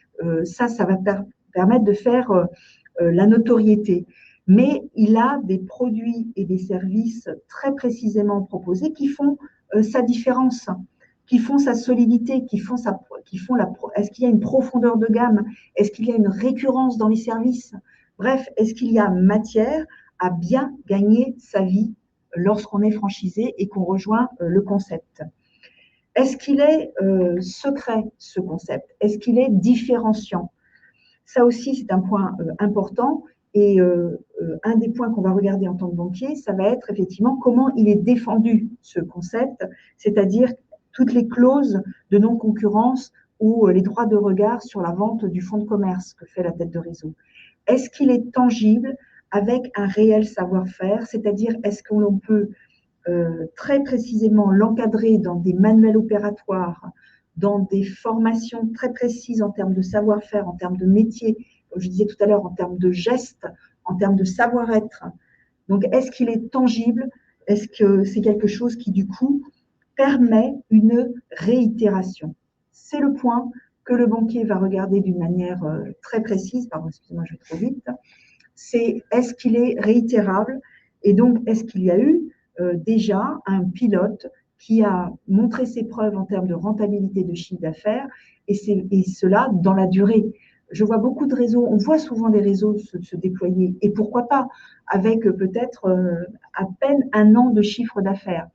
ça va permettre de faire la notoriété. Mais il a des produits et des services très précisément proposés qui font sa différence, qui font sa solidité, est-ce qu'il y a une profondeur de gamme, est-ce qu'il y a une récurrence dans les services, bref, est-ce qu'il y a matière à bien gagner sa vie lorsqu'on est franchisé et qu'on rejoint le concept. Est-ce qu'il est secret, ce concept? Est-ce qu'il est différenciant? Ça aussi, c'est un point important. Et un des points qu'on va regarder en tant que banquier, ça va être effectivement comment il est défendu, ce concept, c'est-à-dire toutes les clauses de non-concurrence ou les droits de regard sur la vente du fonds de commerce que fait la tête de réseau. Est-ce qu'il est tangible avec un réel savoir-faire, c'est-à-dire est-ce qu'on peut très précisément l'encadrer dans des manuels opératoires, dans des formations très précises en termes de savoir-faire, en termes de métier, comme je disais tout à l'heure, en termes de gestes, en termes de savoir-être. Donc, est-ce qu'il est tangible? Est-ce que c'est quelque chose qui, du coup, permet une réitération? C'est le point que le banquier va regarder d'une manière très précise. Pardon, excusez-moi, je vais trop vite. C'est est-ce qu'il est réitérable? Et donc, est-ce qu'il y a eu déjà un pilote qui a montré ses preuves en termes de rentabilité de chiffre d'affaires et cela dans la durée. Je vois beaucoup de réseaux, on voit souvent des réseaux se déployer et pourquoi pas avec peut-être à peine un an de chiffre d'affaires.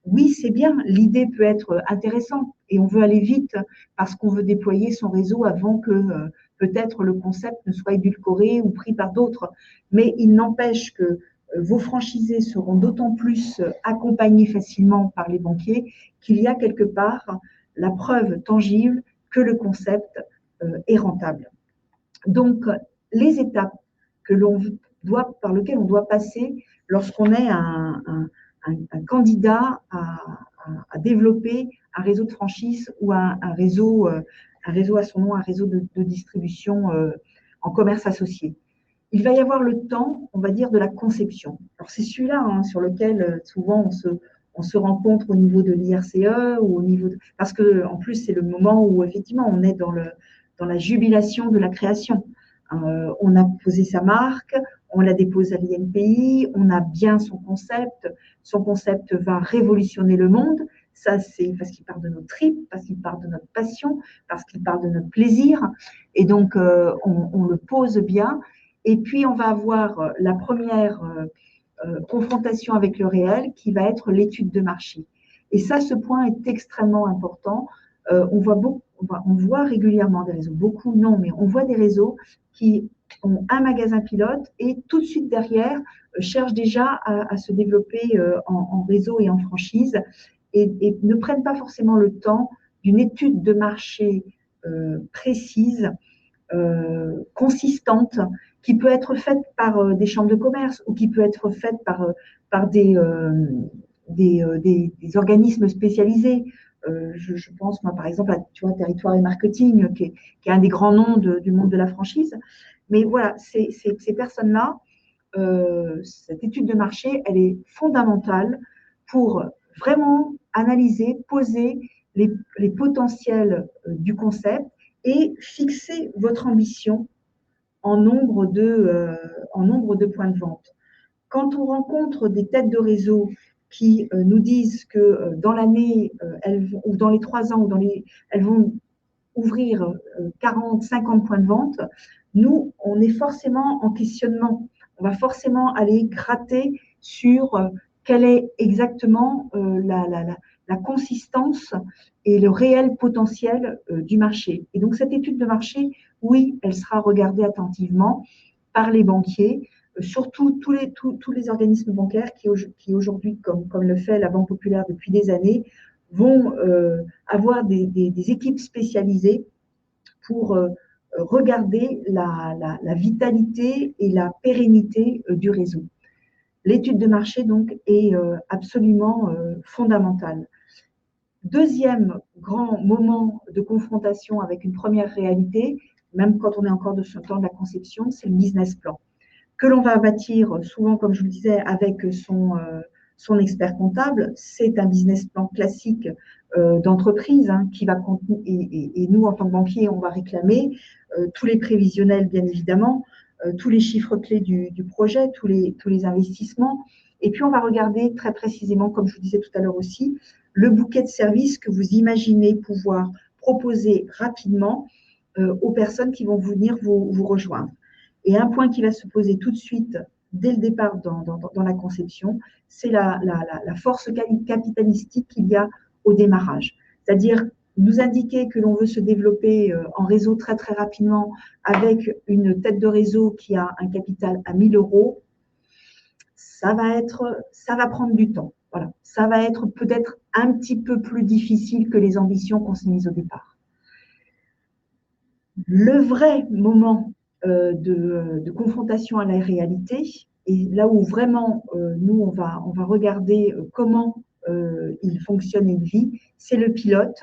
Oui, c'est bien, l'idée peut être intéressante et on veut aller vite parce qu'on veut déployer son réseau avant que peut-être le concept ne soit édulcoré ou pris par d'autres. Mais il n'empêche que vos franchisés seront d'autant plus accompagnés facilement par les banquiers qu'il y a quelque part la preuve tangible que le concept est rentable. Donc, les étapes par lesquelles on doit passer lorsqu'on est un candidat à développer un réseau de franchise ou un réseau à son nom, un réseau de distribution en commerce associé. Il va y avoir le temps, on va dire, de la conception. Alors, c'est celui-là sur lequel souvent on se rencontre au niveau de l'IRCE ou au niveau parce que en plus, c'est le moment où effectivement on est dans la jubilation de la création. On a posé sa marque, on la dépose à l'INPI, on a bien son concept. Son concept va révolutionner le monde. Ça, c'est parce qu'il part de nos tripes, parce qu'il part de notre passion, parce qu'il part de notre plaisir. Et donc, on le pose bien. Et puis, on va avoir la première confrontation avec le réel qui va être l'étude de marché. Et ça, ce point est extrêmement important. On voit régulièrement des réseaux, beaucoup non, mais on voit des réseaux qui ont un magasin pilote et tout de suite derrière cherchent déjà à se développer en réseau et en franchise et ne prennent pas forcément le temps d'une étude de marché précise consistante qui peut être faite par des chambres de commerce ou qui peut être faite par des organismes spécialisés. Je pense, moi, par exemple, à tu vois, Territoire et Marketing, qui est un des grands noms du monde de la franchise. Mais voilà, ces personnes-là, cette étude de marché, elle est fondamentale pour vraiment analyser, poser les potentiels du concept et fixer votre ambition en nombre de points de vente. Quand on rencontre des têtes de réseau qui nous disent que dans l'année, ou dans les 3 ans, elles vont ouvrir 40, 50 points de vente, nous, on est forcément en questionnement. On va forcément aller gratter sur quelle est exactement la consistance et le réel potentiel du marché. Et donc, cette étude de marché, oui, elle sera regardée attentivement par les banquiers, surtout tous les organismes bancaires qui aujourd'hui, comme le fait la Banque Populaire depuis des années, vont avoir des équipes spécialisées pour regarder la vitalité et la pérennité du réseau. L'étude de marché, donc, est absolument fondamentale. Deuxième grand moment de confrontation avec une première réalité, même quand on est encore de ce temps de la conception, c'est le business plan, que l'on va bâtir souvent, comme je vous le disais, avec son expert comptable. C'est un business plan classique d'entreprise qui va contenir, et nous, en tant que banquiers, on va réclamer tous les prévisionnels, bien évidemment, tous les chiffres clés du projet, tous les investissements. Et puis, on va regarder très précisément, comme je vous disais tout à l'heure aussi, le bouquet de services que vous imaginez pouvoir proposer rapidement aux personnes qui vont venir vous rejoindre. Et un point qui va se poser tout de suite, dès le départ dans la conception, c'est la force capitalistique qu'il y a au démarrage. C'est-à-dire nous indiquer que l'on veut se développer en réseau très très rapidement avec une tête de réseau qui a un capital à 1 000 euros, ça va prendre du temps. Voilà. Ça va être peut-être un petit peu plus difficile que les ambitions qu'on s'est mises au départ. Le vrai moment de confrontation à la réalité, et là où vraiment nous on va regarder comment il fonctionne et il vit, c'est le pilote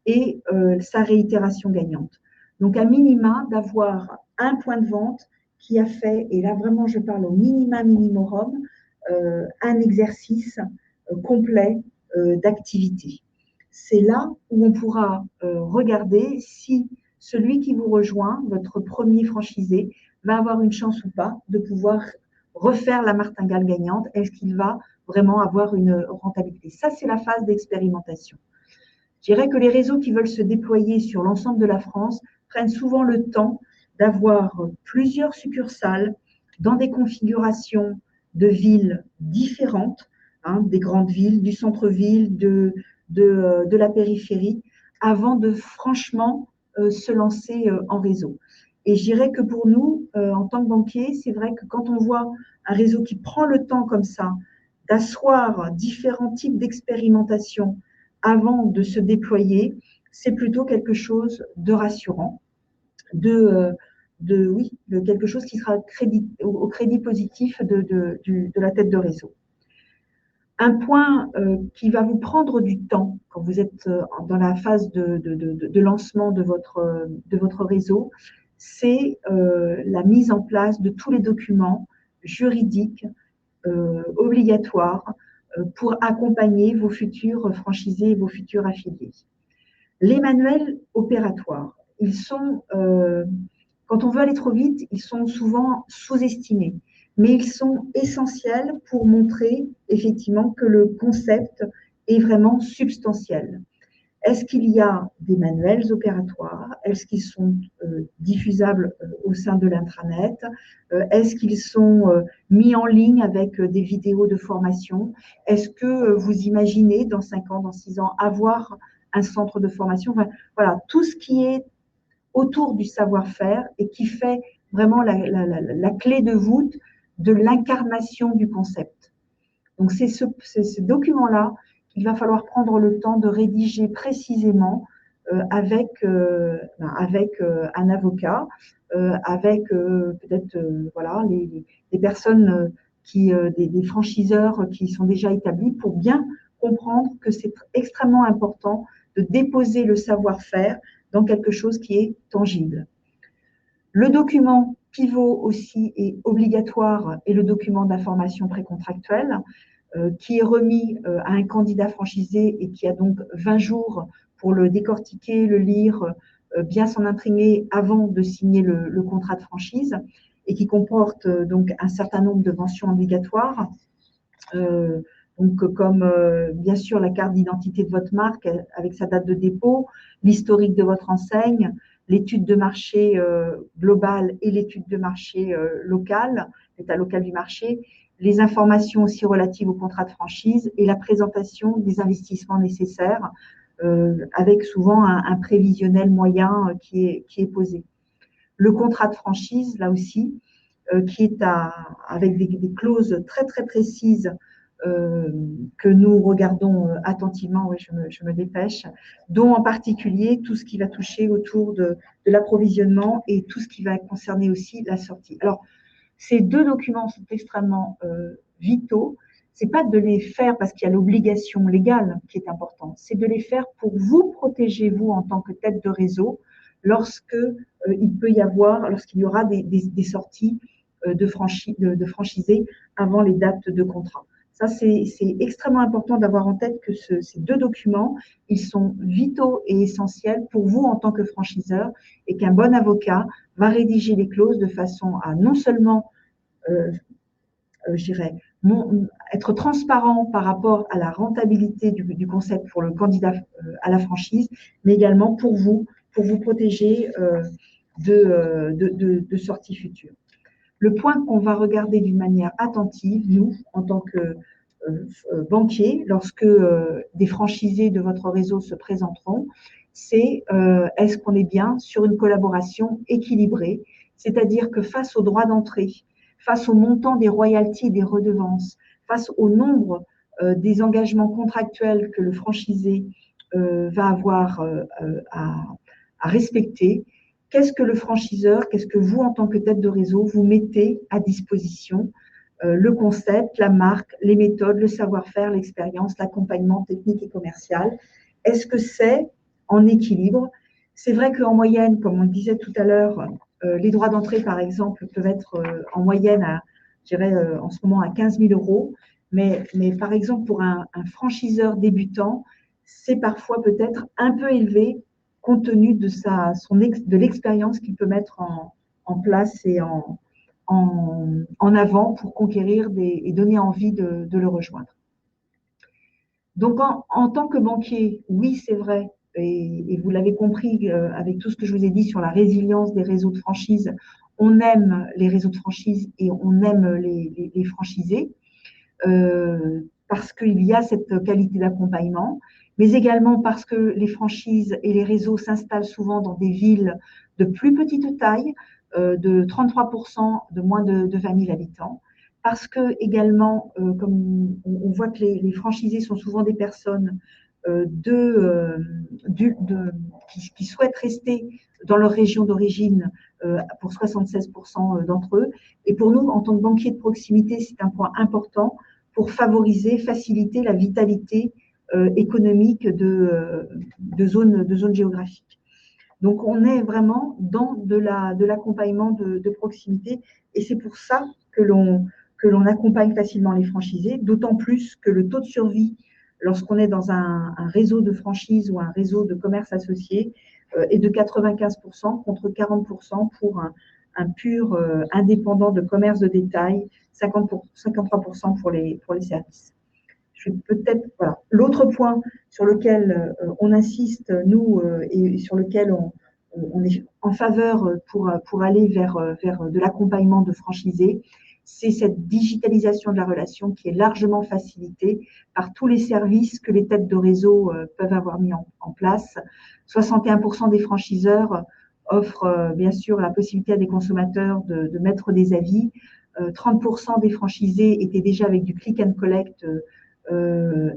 et sa réitération gagnante. Donc à minima d'avoir un point de vente qui a fait, et là vraiment je parle au minima minimorum, un exercice complet d'activité. C'est là où on pourra regarder si celui qui vous rejoint, votre premier franchisé, va avoir une chance ou pas de pouvoir refaire la martingale gagnante. Est-ce qu'il va vraiment avoir une rentabilité? Ça, c'est la phase d'expérimentation. Je dirais que les réseaux qui veulent se déployer sur l'ensemble de la France prennent souvent le temps d'avoir plusieurs succursales dans des configurations de villes différentes, des grandes villes, du centre-ville, de la périphérie, avant de franchement se lancer en réseau. Et je dirais que pour nous, en tant que banquier, c'est vrai que quand on voit un réseau qui prend le temps comme ça d'asseoir différents types d'expérimentation avant de se déployer, c'est plutôt quelque chose de rassurant, de quelque chose qui sera au crédit positif de la tête de réseau. Un point qui va vous prendre du temps quand vous êtes dans la phase de lancement de votre réseau, c'est la mise en place de tous les documents juridiques obligatoires pour accompagner vos futurs franchisés et vos futurs affiliés. Les manuels opératoires, quand on veut aller trop vite, ils sont souvent sous-estimés, mais ils sont essentiels pour montrer effectivement que le concept est vraiment substantiel. Est-ce qu'il y a des manuels opératoires? Est-ce qu'ils sont diffusables au sein de l'intranet? Est-ce qu'ils sont mis en ligne avec des vidéos de formation? Est-ce que vous imaginez dans 5 ans, dans 6 ans, avoir un centre de formation? Enfin, voilà, tout ce qui est autour du savoir-faire et qui fait vraiment la clé de voûte de l'incarnation du concept. Donc, c'est ce document-là qu'il va falloir prendre le temps de rédiger précisément avec un avocat, avec peut-être voilà, les personnes des franchiseurs qui sont déjà établis pour bien comprendre que c'est extrêmement important de déposer le savoir-faire dans quelque chose qui est tangible. Le document pivot aussi est obligatoire et le document d'information précontractuelle qui est remis à un candidat franchisé et qui a donc 20 jours pour le décortiquer, le lire, bien s'en imprégner avant de signer le contrat de franchise et qui comporte donc un certain nombre de mentions obligatoires. Donc, comme bien sûr la carte d'identité de votre marque avec sa date de dépôt, l'historique de votre enseigne, l'étude de marché globale et l'étude de marché locale, l'état local du marché, les informations aussi relatives au contrat de franchise et la présentation des investissements nécessaires avec souvent un prévisionnel moyen qui est posé. Le contrat de franchise, là aussi, qui est avec des clauses très très précises que nous regardons attentivement, oui, je me dépêche, dont en particulier tout ce qui va toucher autour de l'approvisionnement et tout ce qui va concerner aussi la sortie. Alors, ces deux documents sont extrêmement vitaux. C'est pas de les faire parce qu'il y a l'obligation légale qui est importante, c'est de les faire pour vous protéger, vous, en tant que tête de réseau, lorsque lorsqu'il y aura des sorties de franchisés avant les dates de contrat. Ça, c'est extrêmement important d'avoir en tête que ces deux documents, ils sont vitaux et essentiels pour vous en tant que franchiseur et qu'un bon avocat va rédiger les clauses de façon à non seulement, je dirais, être transparent par rapport à la rentabilité du concept pour le candidat à la franchise, mais également pour vous protéger de sorties futures. Le point qu'on va regarder d'une manière attentive, nous, en tant que banquier, lorsque des franchisés de votre réseau se présenteront, c'est est-ce qu'on est bien sur une collaboration équilibrée, c'est-à-dire que face aux droits d'entrée, face au montant des royalties et des redevances, face au nombre des engagements contractuels que le franchisé va avoir à respecter, qu'est-ce que le franchiseur, qu'est-ce que vous, en tant que tête de réseau, vous mettez à disposition le concept, la marque, les méthodes, le savoir-faire, l'expérience, l'accompagnement technique et commercial. Est-ce que c'est en équilibre? C'est vrai qu'en moyenne, comme on le disait tout à l'heure, les droits d'entrée, par exemple, peuvent être en moyenne, je dirais en ce moment, à 15 000 €. Mais par exemple, pour un franchiseur débutant, c'est parfois peut-être un peu élevé compte tenu de l'expérience qu'il peut mettre en place et en avant pour conquérir et donner envie de le rejoindre. Donc, en tant que banquier, oui, c'est vrai, et vous l'avez compris avec tout ce que je vous ai dit sur la résilience des réseaux de franchise, on aime les réseaux de franchise et on aime les franchisés parce qu'il y a cette qualité d'accompagnement, mais également parce que les franchises et les réseaux s'installent souvent dans des villes de plus petite taille, de 33% de moins de 20 000 habitants, parce que également, comme on voit que les franchisés sont souvent des personnes qui souhaitent rester dans leur région d'origine pour 76% d'entre eux. Et pour nous, en tant que banquier de proximité, c'est un point important pour favoriser, faciliter la vitalité économique de zones géographiques. Donc, on est vraiment dans de l'accompagnement de proximité et c'est pour ça que l'on accompagne facilement les franchisés, d'autant plus que le taux de survie, lorsqu'on est dans un réseau de franchise ou un réseau de commerce associé, est de 95% contre 40% pour un pur indépendant de commerce de détail, 53% pour les services. Je vais peut-être, voilà. L'autre point sur lequel on insiste, nous, et sur lequel on est en faveur pour aller vers de l'accompagnement de franchisés, c'est cette digitalisation de la relation qui est largement facilitée par tous les services que les têtes de réseau peuvent avoir mis en place. 61% des franchiseurs offrent bien sûr la possibilité à des consommateurs de mettre des avis. 30% des franchisés étaient déjà avec du click and collect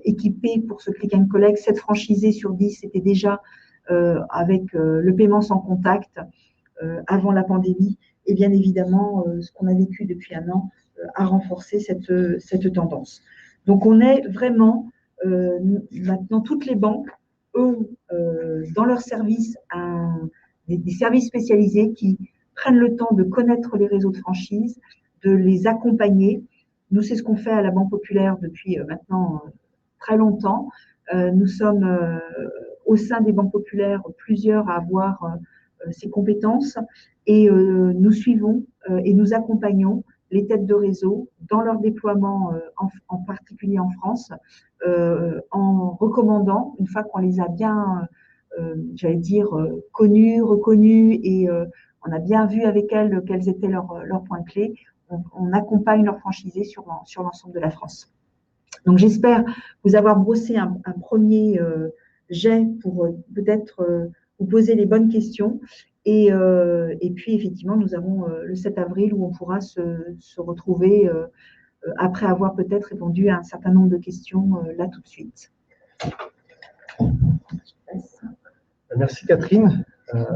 équipés pour ce click and collect. 7 franchisés sur 10 étaient déjà avec le paiement sans contact avant la pandémie. Et bien évidemment, ce qu'on a vécu depuis un an a renforcé cette tendance. Donc, on est vraiment, maintenant, toutes les banques ont dans leurs services des services spécialisés qui prennent le temps de connaître les réseaux de franchise, de les accompagner. Nous, c'est ce qu'on fait à la Banque Populaire depuis maintenant très longtemps. Nous sommes au sein des banques populaires plusieurs à avoir ces compétences et nous suivons et nous accompagnons les têtes de réseau dans leur déploiement, en particulier en France, en recommandant, une fois qu'on les a bien, j'allais dire, connues, reconnues et on a bien vu avec elles quels étaient leurs points clés, on accompagne leurs franchisés sur l'ensemble de la France. Donc, j'espère vous avoir brossé un premier jet pour peut-être vous poser les bonnes questions. Et puis, effectivement, nous avons le 7 avril où on pourra se retrouver après avoir peut-être répondu à un certain nombre de questions là tout de suite. Merci Catherine.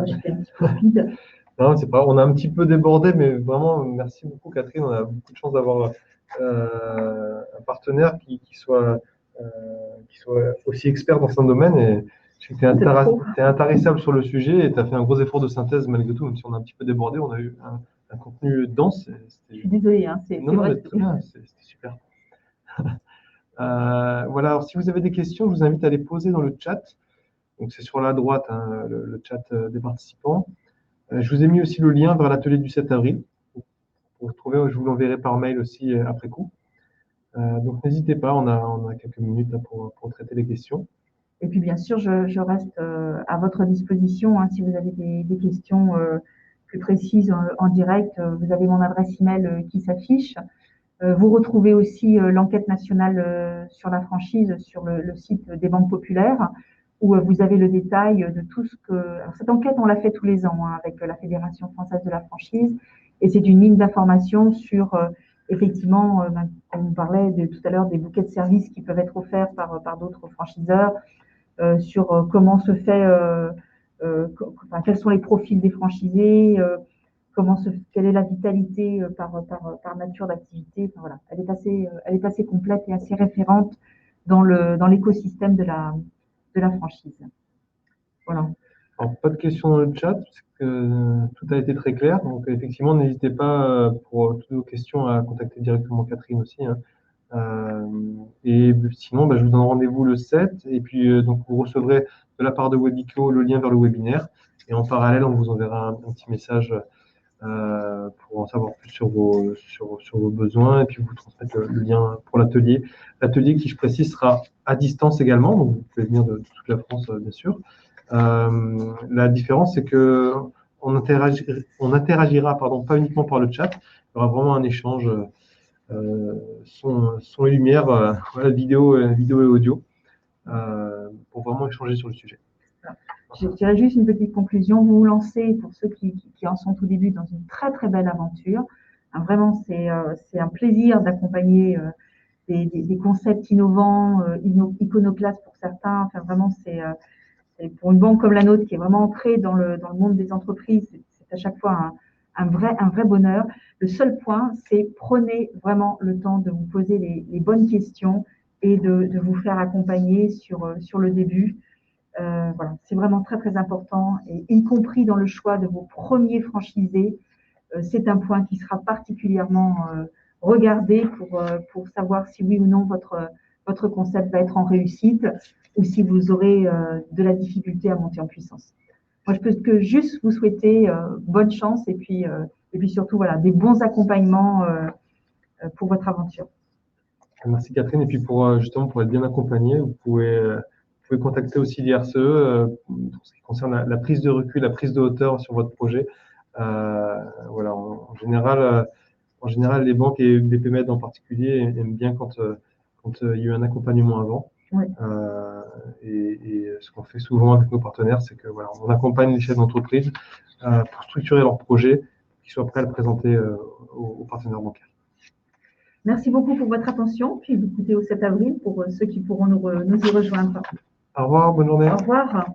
J'étais un petit peu rapide. Non, c'est pas. On a un petit peu débordé, mais vraiment, merci beaucoup Catherine. On a beaucoup de chance d'avoir un partenaire qui soit aussi expert dans son domaine. Et je sais que tu es intarissable sur le sujet et tu as fait un gros effort de synthèse malgré tout, même si on a un petit peu débordé. On a eu un contenu dense. Je suis désolée, hein, c'est vrai. Très bien, c'était super. Voilà, alors si vous avez des questions, je vous invite à les poser dans le chat. Donc c'est sur la droite, hein, le chat des participants. Je vous ai mis aussi le lien vers l'atelier du 7 avril. Pour retrouver, je vous l'enverrai par mail aussi après coup. Donc n'hésitez pas, on a quelques minutes là, pour traiter les questions. Et puis bien sûr, je reste à votre disposition hein, si vous avez des questions plus précises en direct. Vous avez mon adresse email qui s'affiche. Vous retrouvez aussi l'enquête nationale sur la franchise sur le site des banques populaires où vous avez le détail de tout ce que... Alors, cette enquête, on l'a fait tous les ans hein, avec la Fédération française de la franchise et c'est une mine d'informations sur, effectivement, comme on parlait tout à l'heure, des bouquets de services qui peuvent être offerts par d'autres franchiseurs, sur comment se fait, quels sont les profils des franchisés, quelle est la vitalité par nature d'activité. Enfin, voilà, elle est assez complète et assez référente dans l'écosystème de la franchise. Voilà. Alors, pas de questions dans le chat, parce que tout a été très clair. Donc, effectivement, n'hésitez pas pour toutes vos questions à contacter directement Catherine aussi. Hein. Et sinon, je vous donne rendez-vous le 7. Et puis, donc, vous recevrez de la part de Webico le lien vers le webinaire. Et en parallèle, on vous enverra un petit message pour en savoir plus sur vos besoins. Et puis, vous transmettre le lien pour l'atelier. L'atelier qui, je précise, sera à distance également. Donc, vous pouvez venir de toute la France, bien sûr. La différence, c'est que on interagira pas uniquement par le chat. Il y aura vraiment un échange son et lumière, voilà, vidéo et audio, pour vraiment échanger sur le sujet. Je dirais juste une petite conclusion. Vous vous lancez, pour ceux qui en sont au début, dans une très très belle aventure. Vraiment, c'est un plaisir d'accompagner des concepts innovants, iconoclastes pour certains. Enfin, vraiment, c'est pour une banque comme la nôtre qui est vraiment entrée dans le monde des entreprises, c'est à chaque fois un vrai bonheur. Le seul point, c'est prenez vraiment le temps de vous poser les bonnes questions et de vous faire accompagner sur le début. Voilà, c'est vraiment très très important, et y compris dans le choix de vos premiers franchisés, c'est un point qui sera particulièrement regardé pour savoir si oui ou non votre concept va être en réussite ou si vous aurez de la difficulté à monter en puissance. Moi, je peux que juste vous souhaiter bonne chance et puis surtout voilà, des bons accompagnements pour votre aventure. Merci Catherine. Et puis justement pour être bien accompagné, vous pouvez contacter aussi l'IRCE pour ce qui concerne la prise de recul, la prise de hauteur sur votre projet. Voilà, en général, les banques et BPMED en particulier aiment bien quand il y a eu un accompagnement avant. Oui. Et ce qu'on fait souvent avec nos partenaires, c'est que voilà, on accompagne les chefs d'entreprise pour structurer leur projet, qu'ils soient prêts à le présenter aux partenaires bancaires. Merci beaucoup pour votre attention. Puis écoutez au 7 avril pour ceux qui pourront nous y rejoindre. Au revoir, bonne journée. Au revoir.